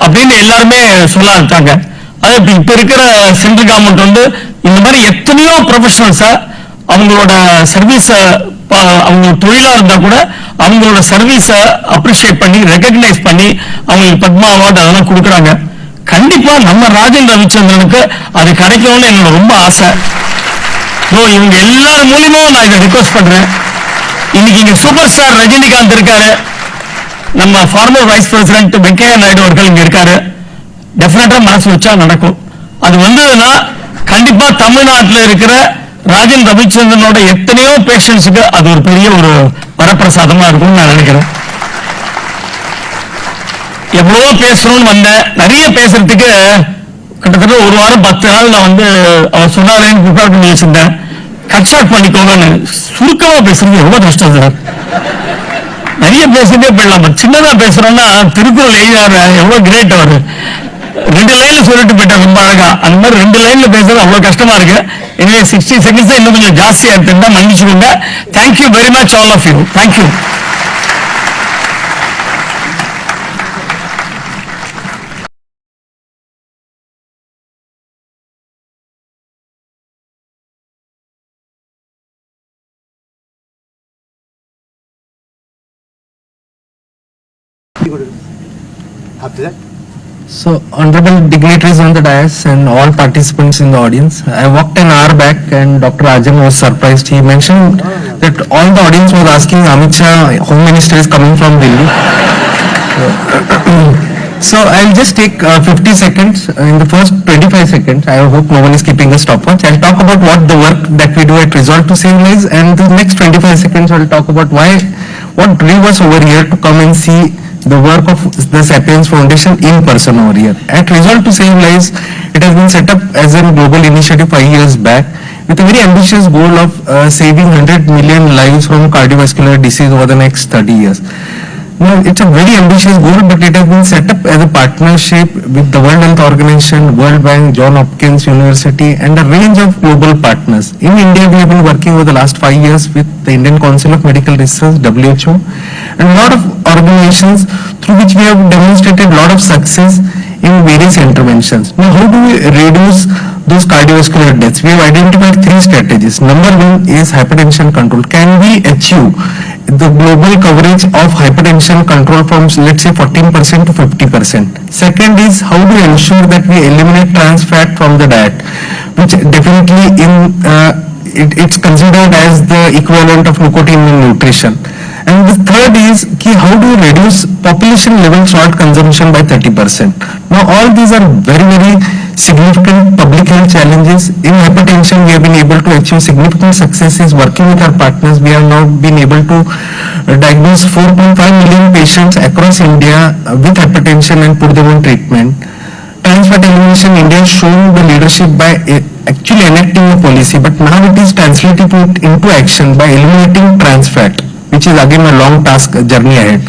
அப்படின்னு எல்லாருமே சொல்ல ஆரம்பிச்சாங்க. அது இப்ப இருக்கிற சென்ட்ரல் கவர்மெண்ட் இந்த மாதிரி எத்தனையோ ப்ரொஃபஷனல்ஸ அவங்களோட சர்வீஸ, அவங்க தொழிலா இருந்தா கூட அவங்களோட சர்வீஸ அப்ரிஷியேட் பண்ணி ரெகக்னைஸ் பண்ணி அவங்களுக்கு பத்மா அவார்டு அதெல்லாம் கொடுக்குறாங்க. கண்டிப்பா நம்ம ராஜன் ரவிச்சந்திரனுக்கு அது கிடைக்கணும்னு என்னோட ரொம்ப ஆசை. இவங்க எல்லாரும் மூலியமும் நான் இதை ரிக்வெஸ்ட் பண்றேன். இன்னைக்கு இங்க சூப்பர் ஸ்டார் ரஜினிகாந்த் இருக்காரு, நம்ம farmer vice president Venkaiah Naidu அவர்கள் இங்க இருக்காரு. டெஃபினட்டா மனசு வச்சா நடக்கும். அது வந்ததுன்னா கண்டிப்பா தமிழ்நாட்டில் இருக்கிற ராஜன் ரவிச்சந்திரனோட எத்தனையோ பேஷண்ட்ஸுக்கு அது ஒரு பெரிய ஒரு வரப்பிரசாதமா இருக்கும்னு நான் நினைக்கிறேன். எவ்வளவோ பேசணும்னு வந்தேன், நிறைய பேசுறதுக்கு கிட்டத்தட்ட 1 வாரம் 10 நாள் நான் அவர் சொன்னாரேன்னு ப்ரிப்பேர் பண்ணி வச்சிருந்தேன். கட் ஷார்ட் பண்ணிக்கோங்கன்னு. சுருக்கமா பேசுறது ரொம்ப கஷ்டம் சார். நிறைய பேசிட்டே போயிடலாம், சின்னதா பேசுறோம்னா திருக்குறள் எழுதாரு, எவ்வளவு கிரேட் அவரு. 2 லைன்ல சொல்லிட்டு போயிட்டார் ரொம்ப அழகா. அந்த மாதிரி 2 லைன்ல பேசுறது அவ்வளவு கஷ்டமா இருக்கு. எனவே 60 செகண்ட்ஸ் இன்னும் கொஞ்சம் ஜாஸ்தியா இருக்குன்னா மன்னிச்சுக்கோங்க. Thank you very much all of you. Thank you. After that? So, honorable dignitaries on the dais and all participants in the audience, I walked an hour back and Dr. Rajan was surprised. He mentioned that all the audience was asking, Amit Shah, Home Minister is coming from Delhi. So, I'll just take 50 seconds. In the first 25 seconds, I hope no one is keeping a stopwatch. I'll talk about what the work that we do at Resolve to Save Lives, and the next 25 seconds I'll talk about what drew us over here to come and see the work of the Sapiens Foundation in person over here. At Resolve to Save Lives, it has been set up as a global initiative 5 years back, with a very ambitious goal of saving 100 million lives from cardiovascular disease over the next 30 years. Now, it's a very ambitious goal, but it has been set up as a partnership with the World Health Organization, World Bank, Johns Hopkins University, and a range of global partners. In India, we have been working over the last 5 years with the Indian Council of Medical Research, WHO, and a lot of organizations through which we have demonstrated a lot of success in various interventions. Now, how do we reduce those cardiovascular deaths? We have identified 3 strategies. Number 1 is hypertension control. Can we achieve the global coverage of hypertension control from, let's say, 14% to 50%? Second is, how do we ensure that we eliminate trans fat from the diet, which definitely it's considered as the equivalent of nicotine in nutrition. And the third is, how do you reduce population level salt consumption by 30%? Now, all these are very, very significant public health challenges. In hypertension, we have been able to achieve significant successes working with our partners. We have now been able to diagnose 4.5 million patients across India with hypertension and put them on treatment. Trans fat elimination, India has shown the leadership by actually enacting a policy, but now it is translating it into action by eliminating trans fat, which is again a long task journey ahead.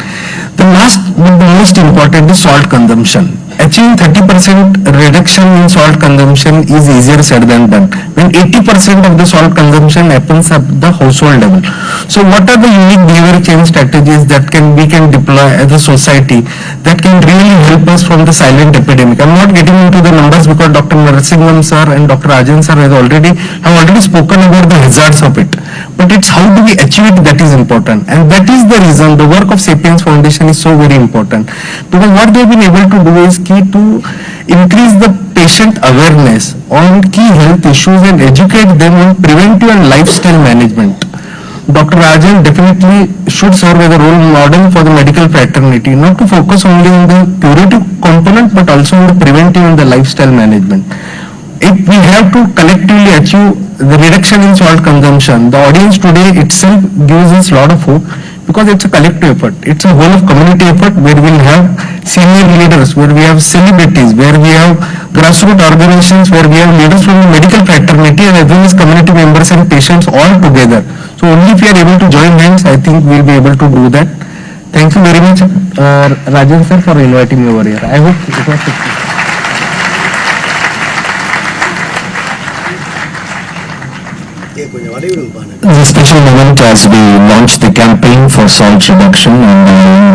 The last but the most important is salt consumption. Achieving 30% reduction in salt consumption is easier said than done, when 80% of the salt consumption happens at the household level. So what are the unique behavior change strategies that we can deploy as a society that can really help us from the silent epidemic? I'm not getting into the numbers because Dr. Narasimhan sir and Dr. Rajan sir have already spoken about the hazards of it. But it's how do we achieve it that is important, and that is the reason the work of Sapiens Foundation is so very important, because what they've been able to do is key to increase the patient awareness on key health issues and educate them on preventive and lifestyle management. Dr. Rajan definitely should serve as a role model for the medical fraternity, not to focus only on the curative component but also on the preventive and the lifestyle management. If we have to collectively achieve the reduction in salt consumption, the audience today itself gives us a lot of hope, because it's a collective effort. It's a whole of community effort where we'll have senior leaders, where we have celebrities, where we have grassroots organizations, where we have leaders from the medical fraternity and as well as community members and patients all together. So only if we are able to join hands, I think we'll be able to do that. Thank you very much, Rajan sir, for inviting me over here. I hope it was successful. This is a special moment as we launch the campaign for salt reduction, and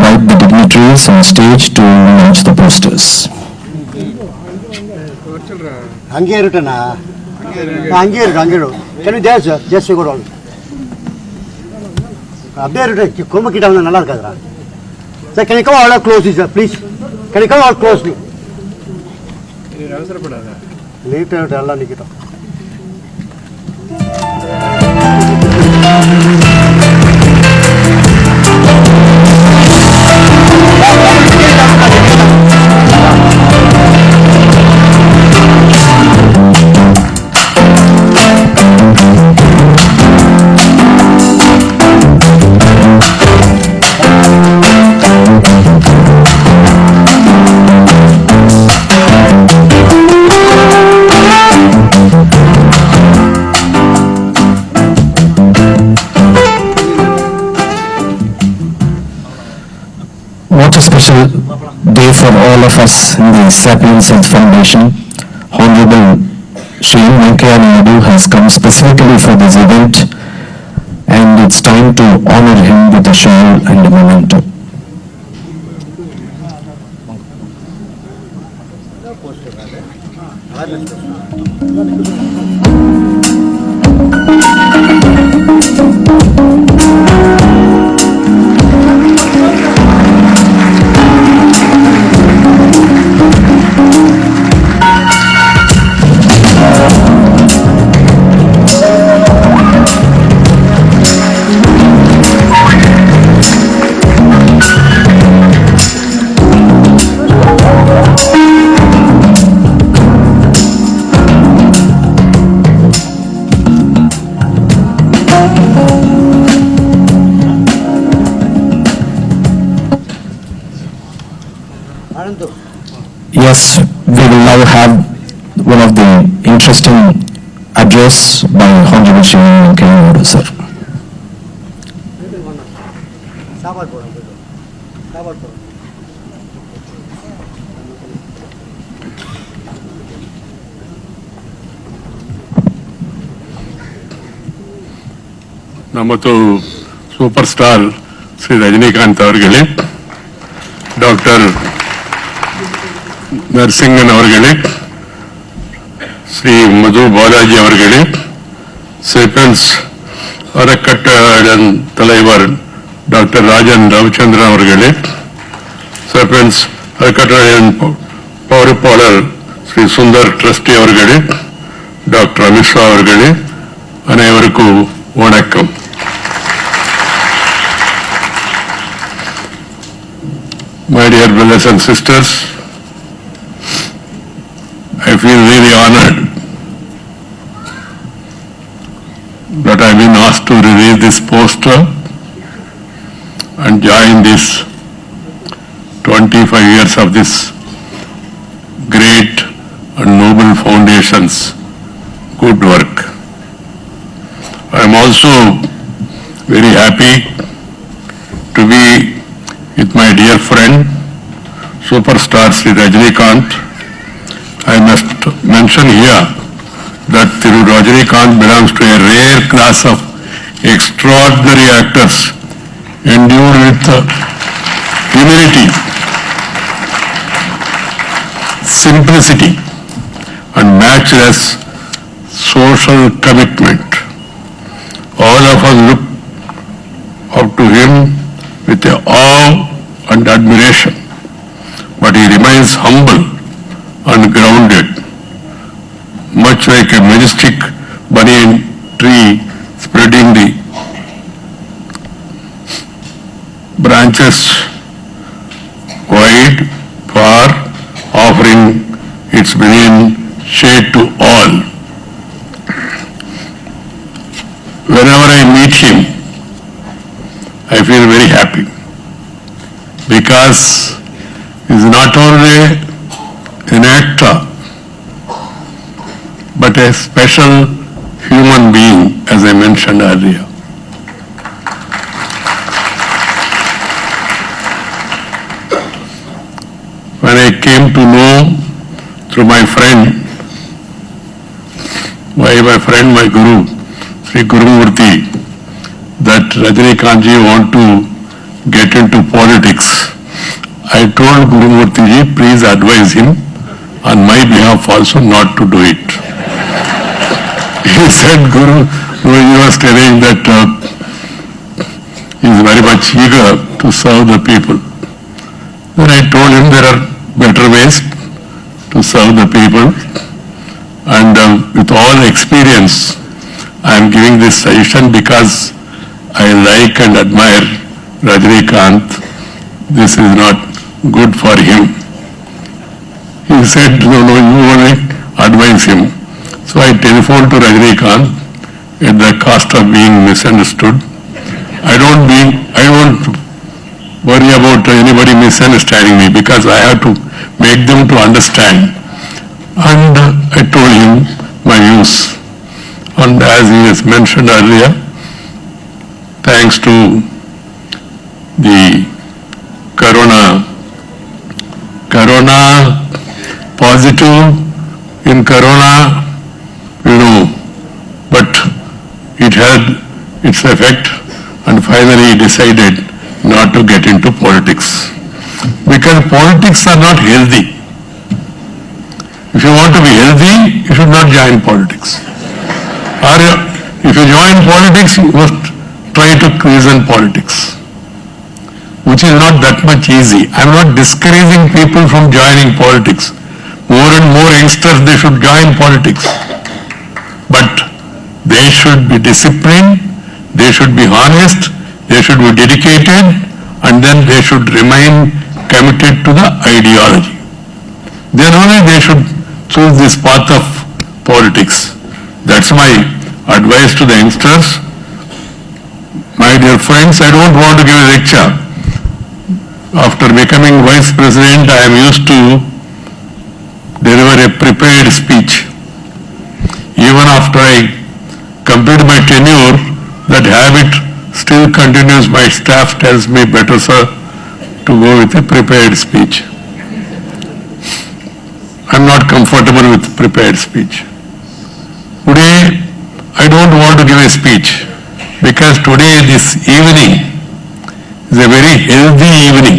I invite the dignitaries on stage to launch the posters. Can you dare, sir? Just go on. Sir, can you come out closely, sir, please? Can you come out closely? Later, What a special day for all of us in the Sapiens Health Foundation. Honorable Shri Venkaiah Naidu has come specifically for this event, and it's time to honor him with a shawl and a memento. Yes, we will now have one of the interesting addresses address by Honorable Shri Venkaiah, sir. ನಮ್ಮದು super star Shri Rajinikanth ಅವರಿಗೆ, doctor ನರಸಿಂಗನ್ ಅವರಿಗೆ, ಶ್ರೀ ಮಧು ಬಾಲಾಜಿ அவர்களே, சேப்பன்ஸ் அறக்கட்டளையின் தலைவர் doctor Rajan Ravichandran அவர்களே, சேப்பன்ஸ் அறக்கட்டளையின் பொறுப்பாளர் Sri Sundar trustee அவர்களே, டாக்டர் அமித்ஷா அவர்களே, அனைவருக்கும் வணக்கம். My dear brothers and sisters, I feel really honored that I have been asked to release this poster and join this 25 years of this great and noble foundation's good work. I am also very happy to be with my dear friend, superstar Sri Rajinikanth. I must mention here that Thiru Rajinikanth belongs to a rare class of extraordinary actors endued with humility, simplicity and matchless social commitment. All of us look up to him with awe and admiration, but he remains humble and grounded, much like a majestic banyan tree spreading the branches wide, far, offering its banyan shade to all. Whenever I meet him, I feel very happy, because he is not only an actor, but a special human being, as I mentioned earlier. When I came to know through my friend, my Guru, Sri Gurumurthy, that Rajinikanth-ji want to get into politics, I told Gurumurthy ji, please advise him on my behalf also not to do it. He said, Guru, he was telling that he is very much eager to serve the people. Then I told him there are better ways to serve the people, and with all experience I am giving this suggestion because I like and admire Rajinikanth. This is not good for him. He said, no, you only advise him. So I telephoned to Rajinikanth at the cost of being misunderstood. I don't worry about anybody misunderstanding me, because I have to make them to understand. And I told him my views. And as he has mentioned earlier, thanks to the Corona positive in Corona, but it had its effect, and finally he decided not to get into politics, because politics are not healthy. If you want to be healthy, you should not join politics. Or if you join politics, you must try to reason politics, which is not that much easy. I am not discouraging people from joining politics. More and more youngsters, they should join politics. But they should be disciplined, they should be honest, they should be dedicated, and then they should remain committed to the ideology. Then only they should choose this path of politics. That's my advice to the youngsters. My dear friends, I don't want to give a lecture. After becoming Vice President, I am used to deliver a prepared speech. Even after I complete my tenure, that habit still continues. My staff tells me, better sir, to go with a prepared speech. I'm not comfortable with prepared speech. Today, I don't want to give a speech because today, this evening, is a very healthy evening.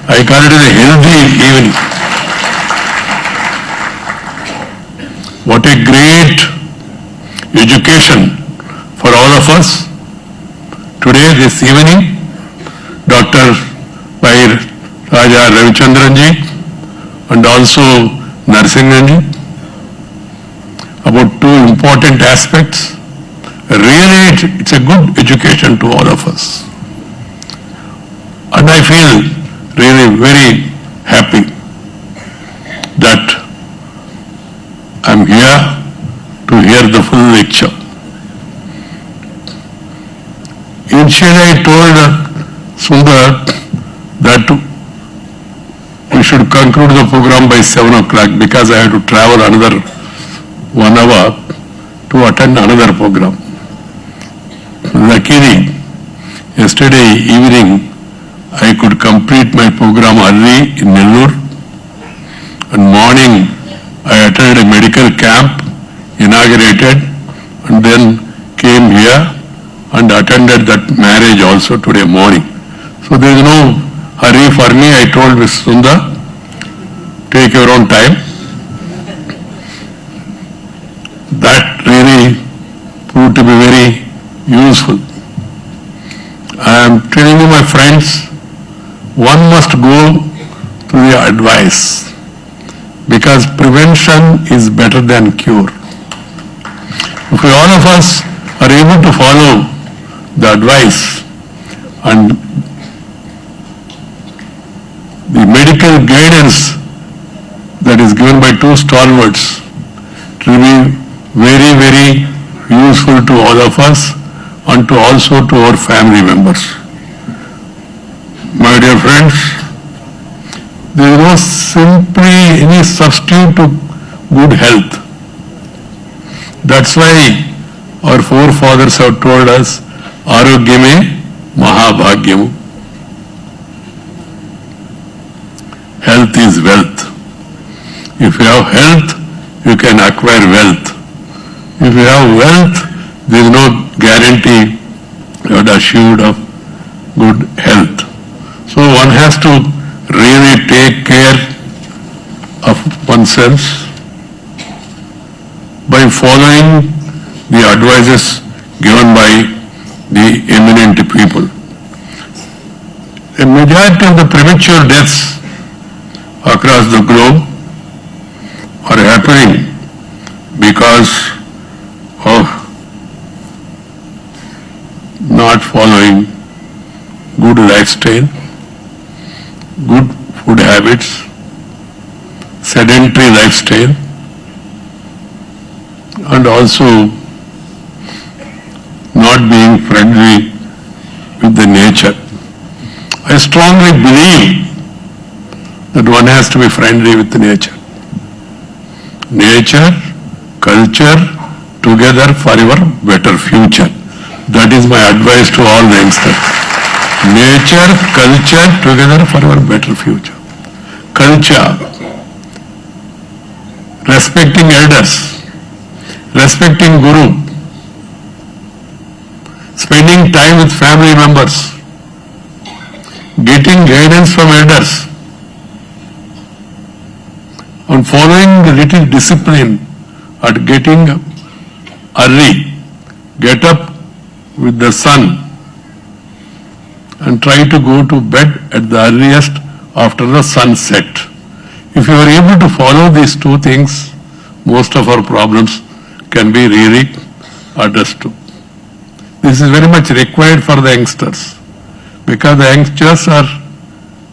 I call it a healthy evening. What a great education for all of us. Today, this evening, Dr. Raja Ravichandranji and also Narsinganji about two important aspects. Really, it's a good education to all of us. And I feel really very happy that I'm here to hear the full lecture. Initially, I told Sundar that we should conclude the program by 7 o'clock because I had to travel another 1 hour to attend another program. Luckily, yesterday evening, I could complete my program early in Nellore, and morning I attended a medical camp, inaugurated, and then came here and attended that marriage also today morning. So there is no hurry for me. I told Ms. Sundar, take your own time. That really proved to be very useful. I am telling you, my friends, one must go to the advice because prevention is better than cure. If all of us are able to follow the advice and the medical guidance that is given by two stalwarts, it will be very, very useful to all of us and to also to our family members. My dear friends, there is no simply any substitute to good health. That's why our forefathers have told us, Arogyame Mahabhagyamu. Health is wealth. If you have health, you can acquire wealth. If you have wealth, there is no guarantee you are assured of good health. So one has to really take care of oneself by following the advices given by the eminent people. The majority of the premature deaths across the globe are happening because of not following good lifestyle, good food habits, sedentary lifestyle, and also not being friendly with the nature. I strongly believe that one has to be friendly with the nature. Nature, culture, together for your better future. That is my advice to all the youngsters. Nature, culture, together for your better future. Culture, respecting elders, respecting Guru, spending time with family members, getting guidance from elders, and following the little discipline at getting early, get up with the sun and try to go to bed at the earliest after the sunset. If you are able to follow these two things, most of our problems can be really addressed to. This is very much required for the youngsters because the youngsters are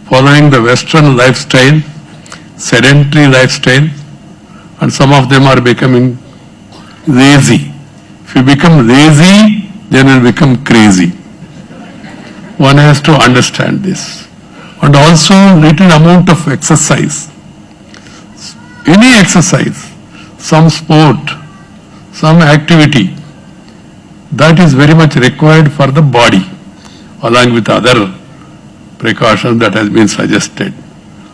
following the Western lifestyle, sedentary lifestyle, and some of them are becoming lazy. If you become lazy, then you will become crazy. One has to understand this. And also little amount of exercise. Any exercise, some sport, some activity that is very much required for the body, along with other precautions that has been suggested.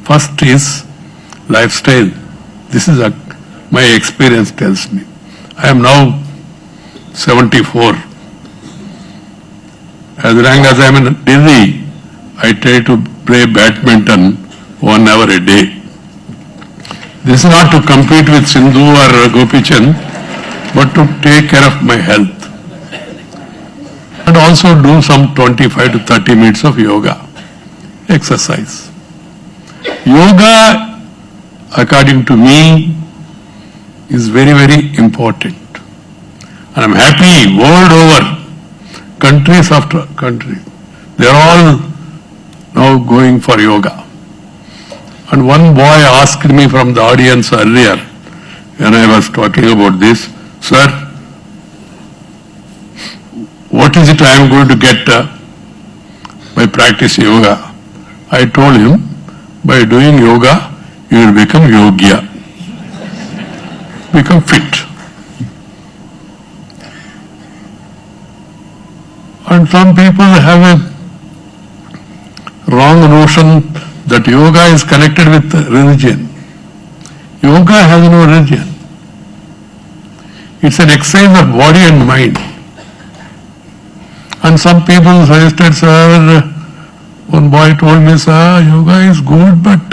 First is lifestyle. This is my experience tells me. I am now 74. As long as I am in Delhi, I try to play badminton 1 hour a day. This is not to compete with Sindhu or Gopi Chand, but to take care of my health. And also do some 25 to 30 minutes of yoga, exercise. Yoga, according to me, is very, very important. And I'm happy world over, countries after countries, they're all now going for yoga. And one boy asked me from the audience earlier, when I was talking about this, sir, what is it I am going to get by practicing yoga? I told him, by doing yoga, you will become yogya, become fit. And some people have a wrong notion that yoga is connected with religion. Yoga has no religion. It's an exercise of body and mind. And some people suggested, sir, one boy told me, sir, yoga is good, but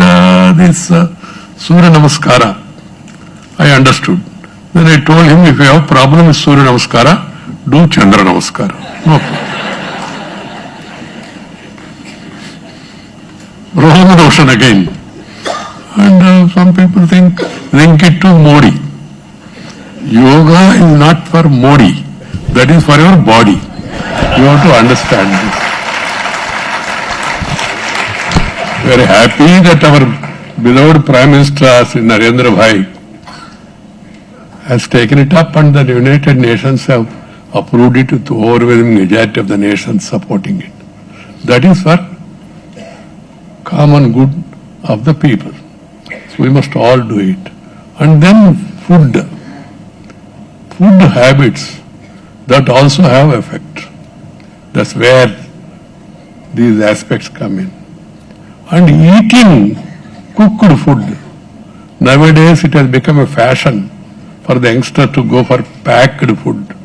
this Surya Namaskara, I understood. Then I told him, if you have problem with Surya Namaskara, do Chandra Namaskara. No problem. Wrong notion again. And some people think it to Modi. Yoga is not for Modi. That is for your body. You have to understand this. We are happy that our beloved Prime Minister Sri Narendra Bhai has taken it up, and the United Nations have approved it with overwhelming majority of the nations supporting it. That is for common good of the people. So we must all do it. And then food habits that also have effect. That's where these aspects come in. And eating cooked food. Nowadays it has become a fashion for the youngster to go for packed food.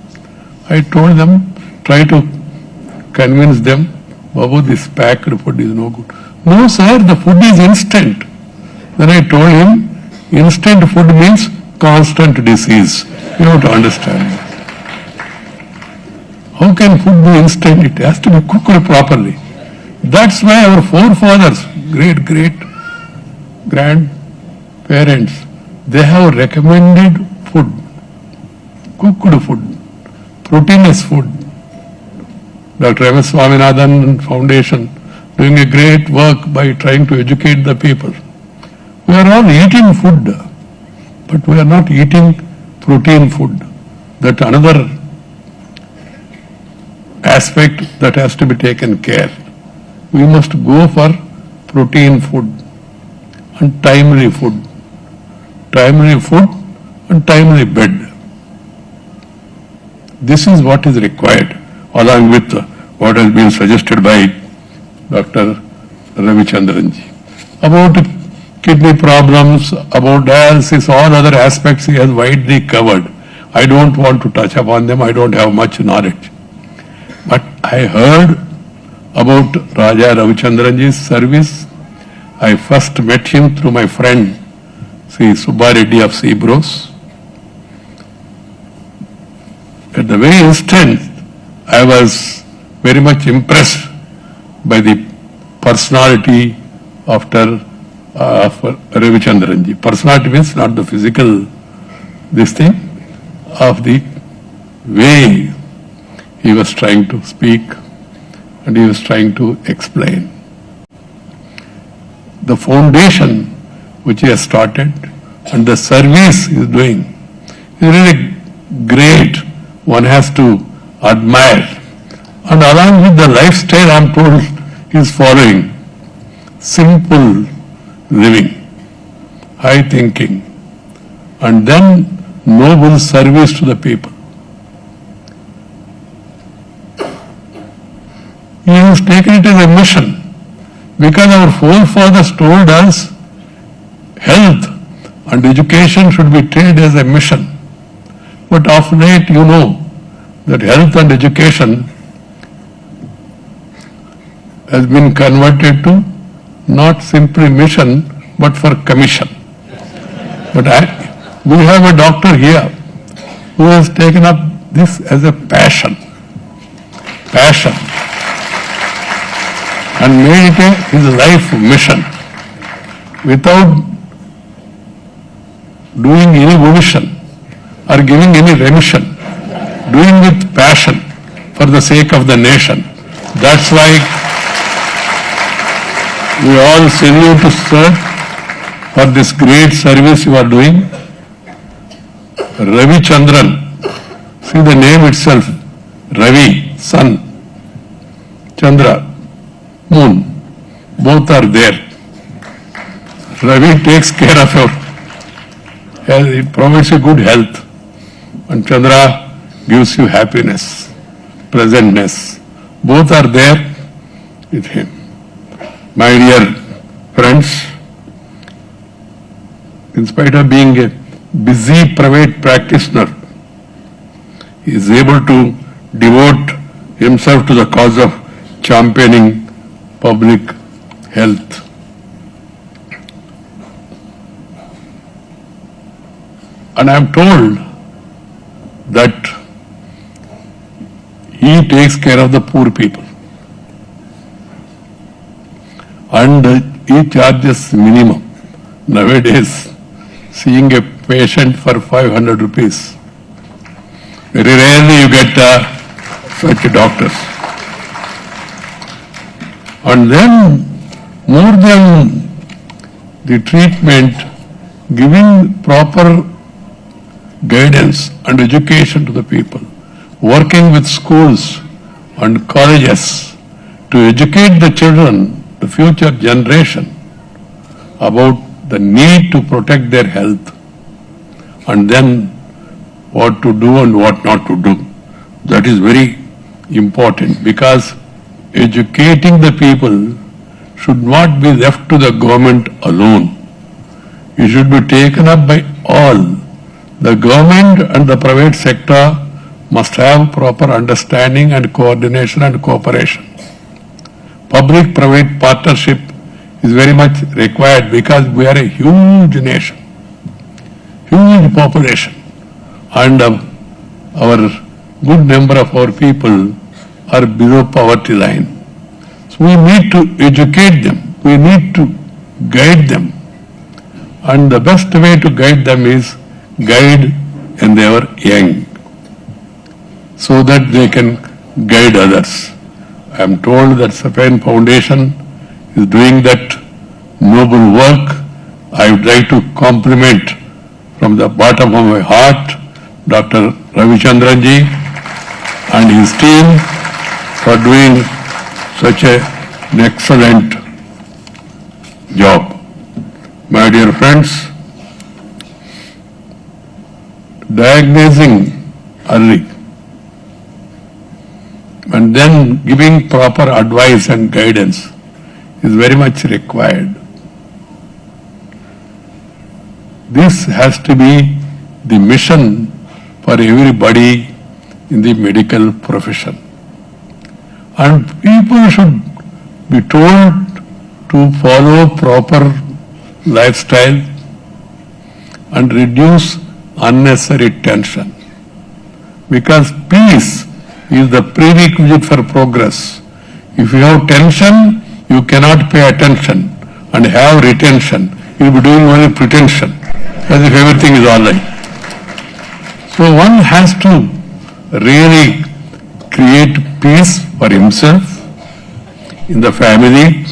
I told them, try to convince them, Babu, this packed food is no good. No, sir, the food is instant. Then I told him, instant food means constant disease. You have to understand. How can food be instant? It has to be cooked properly. That's why our forefathers, great-grandparents, they have recommended food, cooked food, proteinous food. Dr. M. S. Swaminathan Foundation doing a great work by trying to educate the people. We are all eating food, but we are not eating protein food. That's another aspect that has to be taken care. We must go for protein food and timely food. Timely food and timely bed. This is what is required, along with what has been suggested by Dr. Ravichandranji. About kidney problems, about dialysis, all other aspects he has widely covered. I don't want to touch upon them, I don't have much knowledge. But I heard about Raja Ravichandranji's service. I first met him through my friend, Sri Subba Reddy of Seabros. At the very instant, I was very much impressed by the personality of Ravichandranji. Personality means not the physical, this thing, of the way he was trying to speak and he was trying to explain. The foundation which he has started and the service he is doing is really great. One has to admire. And along with the lifestyle, I am told, he is following simple living, high thinking, and then noble service to the people. He has taken it as a mission because our forefathers told us health and education should be treated as a mission. But of late, you know that health and education has been converted to not simply mission but for commission. But we have a doctor here who has taken up this as a passion and made it his life mission without doing any omission or giving any remission, doing with passion for the sake of the nation. That's why we all salute you, sir, for this great service you are doing. Ravi Chandran, see the name itself, Ravi, sun, Chandra, moon, both are there. Ravi takes care of your health, it provides you good health, and Chandra gives you happiness, pleasantness. Both are there with him. My dear friends, in spite of being a busy private practitioner, he is able to devote himself to the cause of championing public health. And I am told that he takes care of the poor people. And he charges minimum. Nowadays, seeing a patient for 500 rupees, very rarely you get such doctors. And then, more than the treatment, giving proper guidance and education to the people, working with schools and colleges to educate the children, the future generation, about the need to protect their health and then what to do and what not to do. That is very important because educating the people should not be left to the government alone. It should be taken up by all. The government and the private sector must have proper understanding and coordination and cooperation. Public-private partnership is very much required because we are a huge nation, huge population, and our good number of our people are below poverty line. So we need to educate them, we need to guide them, and the best way to guide them is guide when they are young, so that they can guide others. I am told that Safain Foundation is doing that noble work. I would like to compliment from the bottom of my heart Dr. Ravi Chandran ji and his team for doing such an excellent job. My dear friends, diagnosing early and then giving proper advice and guidance is very much required. This has to be the mission for everybody in the medical profession. And people should be told to follow proper lifestyle and reduce unnecessary tension. Because peace is the prerequisite for progress. If you have tension, you cannot pay attention and have retention. You will be doing only pretension as if everything is all right. So one has to really create peace for himself, in the family,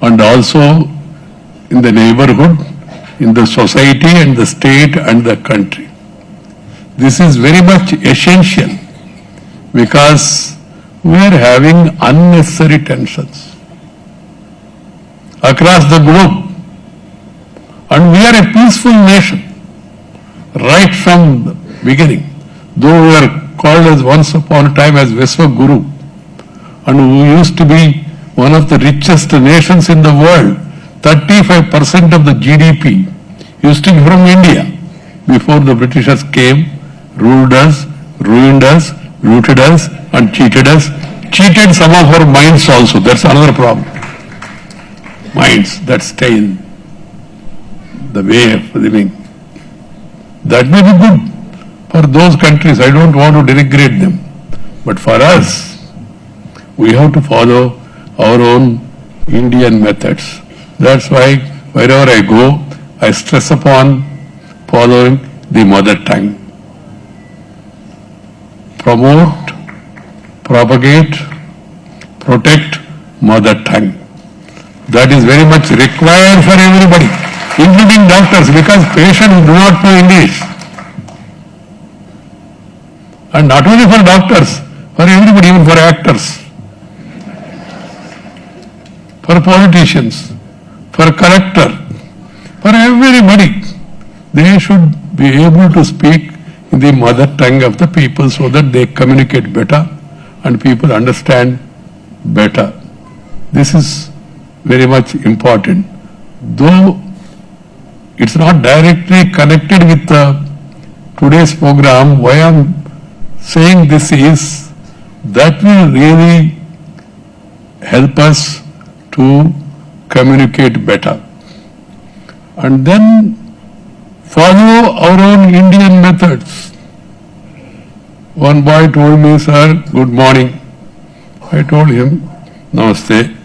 and also in the neighborhood, in the society and the state and the country. This is very much essential because we are having unnecessary tensions across the globe, and we are a peaceful nation. right from the beginning. Though we were called as once upon a time as Vesva Guru, and we used to be one of the richest nations in the world, 35% of the GDP used to be from India. Before the Britishers came, ruled us, ruined us, looted us, and cheated us. Cheated some of our minds also. That's another problem. Minds that stay in the way of living. That may be good for those countries. I don't want to denigrate them. But for us, we have to follow our own Indian methods. That's why wherever I go, I stress upon following the mother tongue. Promote, propagate, protect mother tongue. That is very much required for everybody, including doctors, because patients do not know English. And not only for doctors, for everybody, even for actors, for politicians, for collector, for everybody. They should be able to speak in the mother tongue of the people so that they communicate better and people understand better. This is very much important. Though it's not directly connected with today's program, why I'm saying this is that will really help us to communicate better. And then follow our own Indian methods. One boy told me, sir, good morning. I told him, namaste.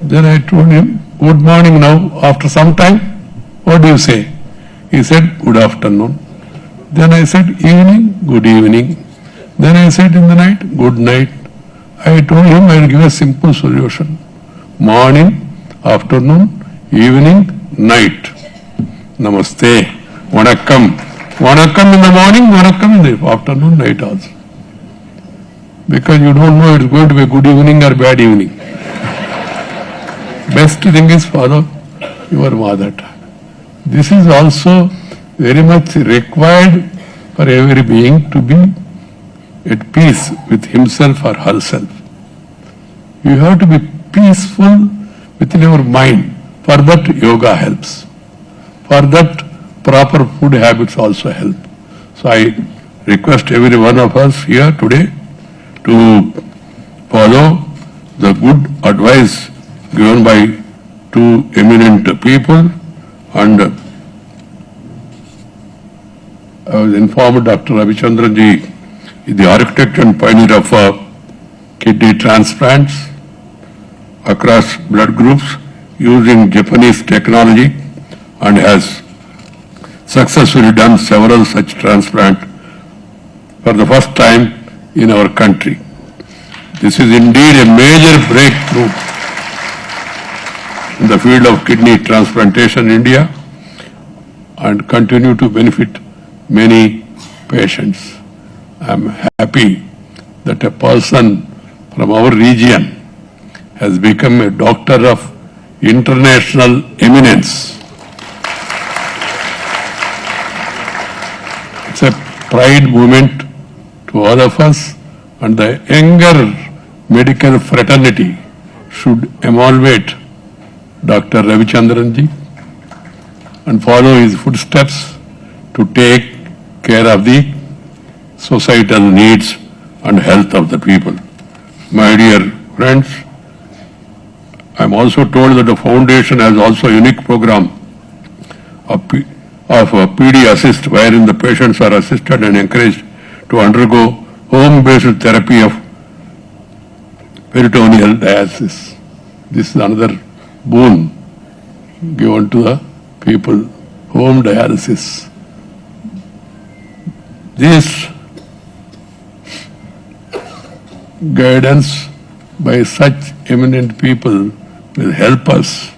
Then I told him, good morning now. After some time, what do you say? He said, good afternoon. Then I said, evening, good evening. Then I said, in the night, good night. I told him I will give a simple solution. Morning, afternoon, evening, night. Namaste. Vanakkam. Vanakkam in the morning, vanakkam in the afternoon, night also. Because you don't know it's going to be a good evening or bad evening. Best thing is follow your mother tongue. This is also very much required for every being to be at peace with himself or herself. You have to be peaceful within your mind. For that, yoga helps. For that, proper food habits also help. So I request every one of us here today to follow the good advice given by two eminent people, and I was informed Dr. Ravichandran ji is the architect and pioneer of kidney transplants across blood groups using Japanese technology and has successfully done several such transplants for the first time in our country. This is indeed a major breakthrough in the field of kidney transplantation in India and continue to benefit many patients. I am happy that a person from our region has become a doctor of international eminence. It's a pride moment to all of us, and the younger medical fraternity should emulate Dr. Ravichandran ji and follow his footsteps to take care of the societal needs and health of the people. My dear friends, I am also told that the foundation has also a unique program of PD Assist, wherein the patients are assisted and encouraged to undergo home-based therapy of peritoneal dialysis. This is another boon given to the people, home dialysis. This guidance by such eminent people will help us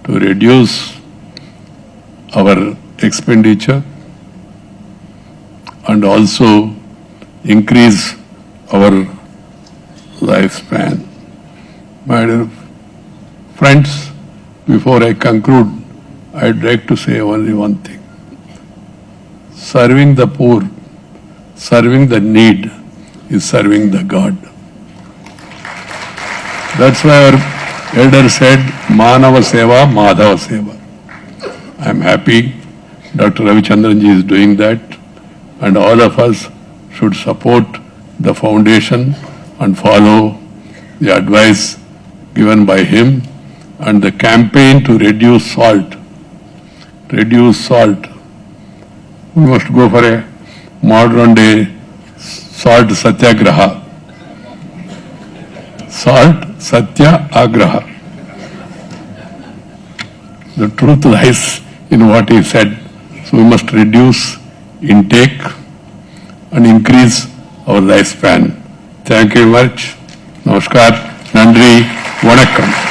to reduce our expenditure and also increase our lifespan. My dear friends, before I conclude, I'd like to say only one thing. serving the poor, serving the need is serving the God. That's why our elder said, Manava Seva, Madhava Seva. I am happy Dr. Ravichandran ji is doing that, and all of us should support the foundation and follow the advice given by him and the campaign to reduce salt. Reduce salt. We must go for a modern day salt satyagraha. Salt satyagraha. The truth lies in what he said. So we must reduce intake and increase our lifespan. Thank you very much. Namaskar. Nandri. Vanakkam.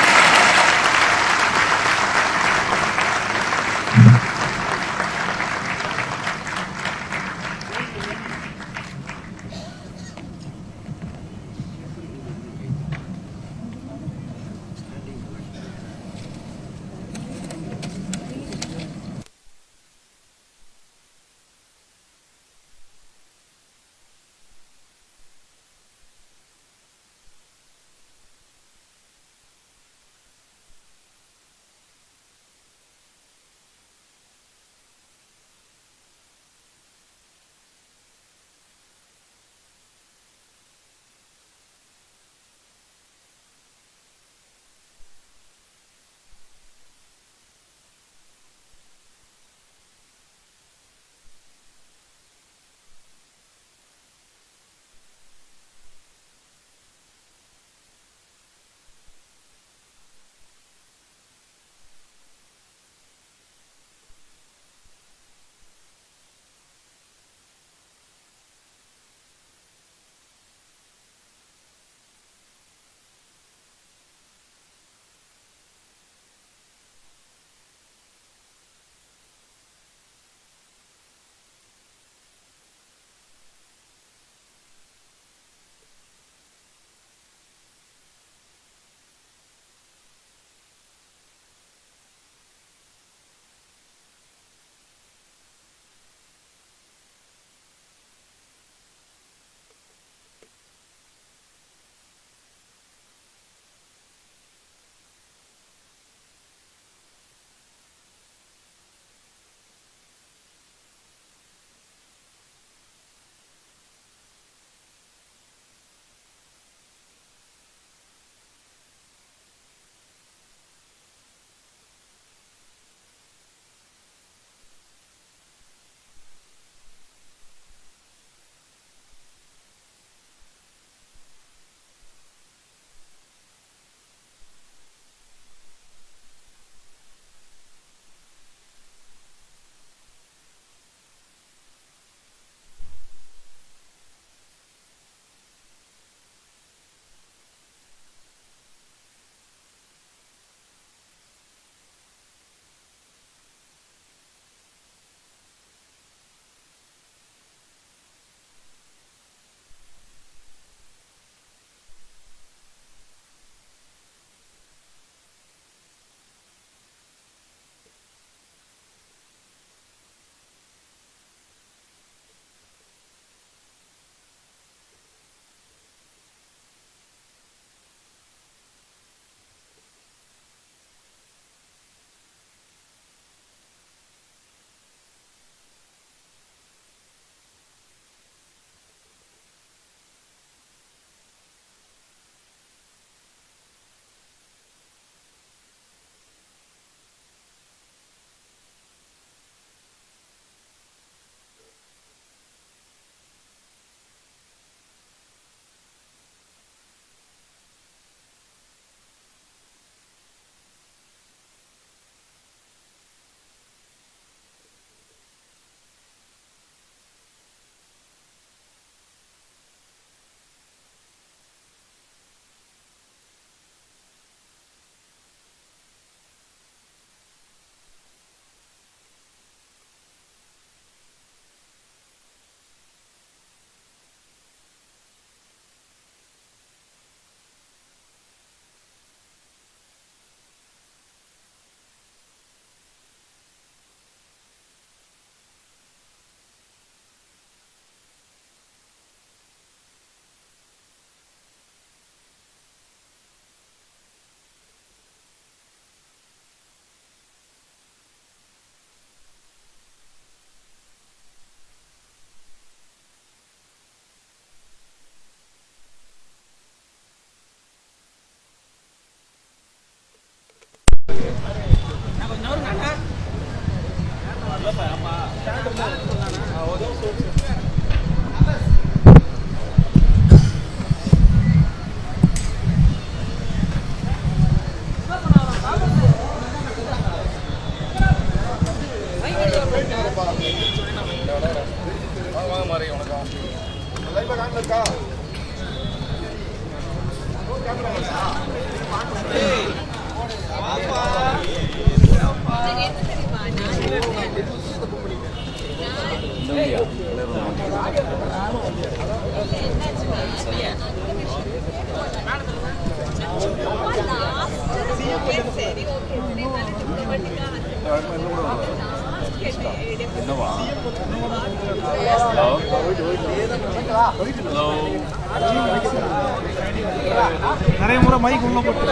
நிறைய முறை mic உள்ள போட்டு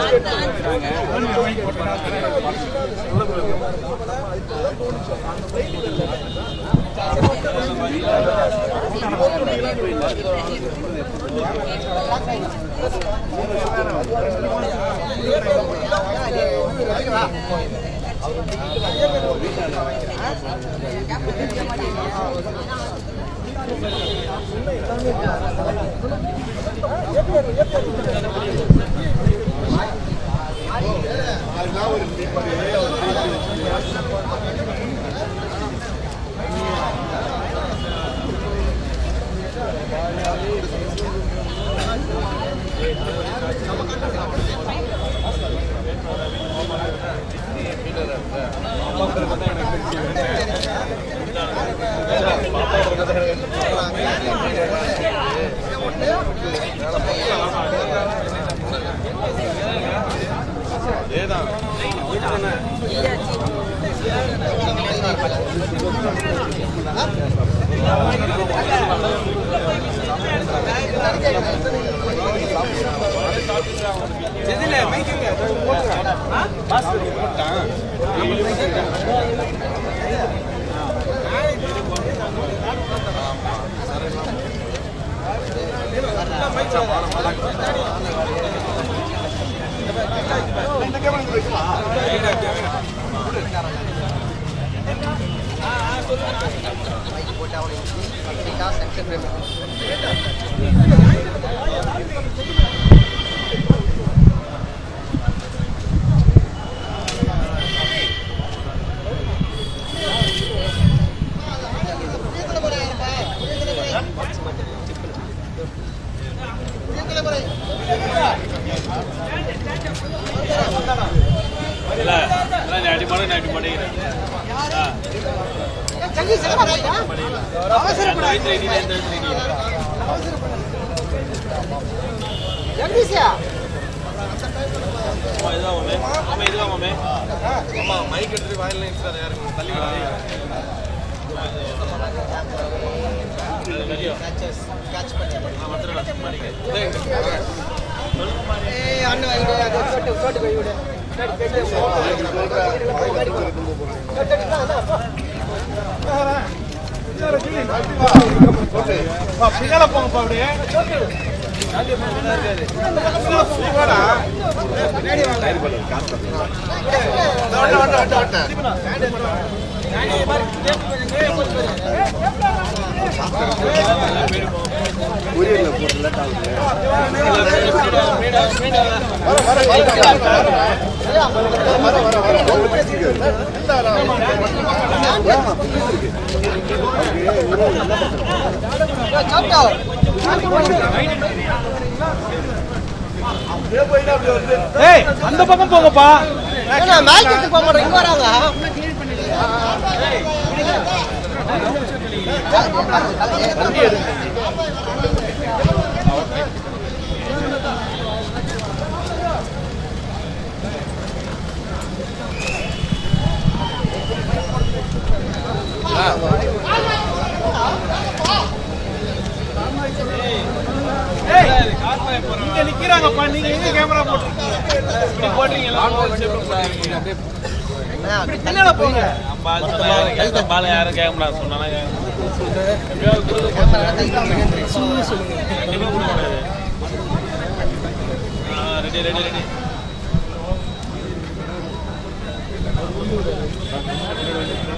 அந்த பக்கம் போங்கப்பா. மார்க்கெட்டுக்கு போக மாட்டோம், இங்க வராங்க. இங்க நிக்கிறாங்கப்பா, நீங்க எங்க கேமரா போட்டுருக்கீங்க? பின்னால போங்க. பால யாரும் கேட்க சொன்னாங்க ready ready ready Thank you.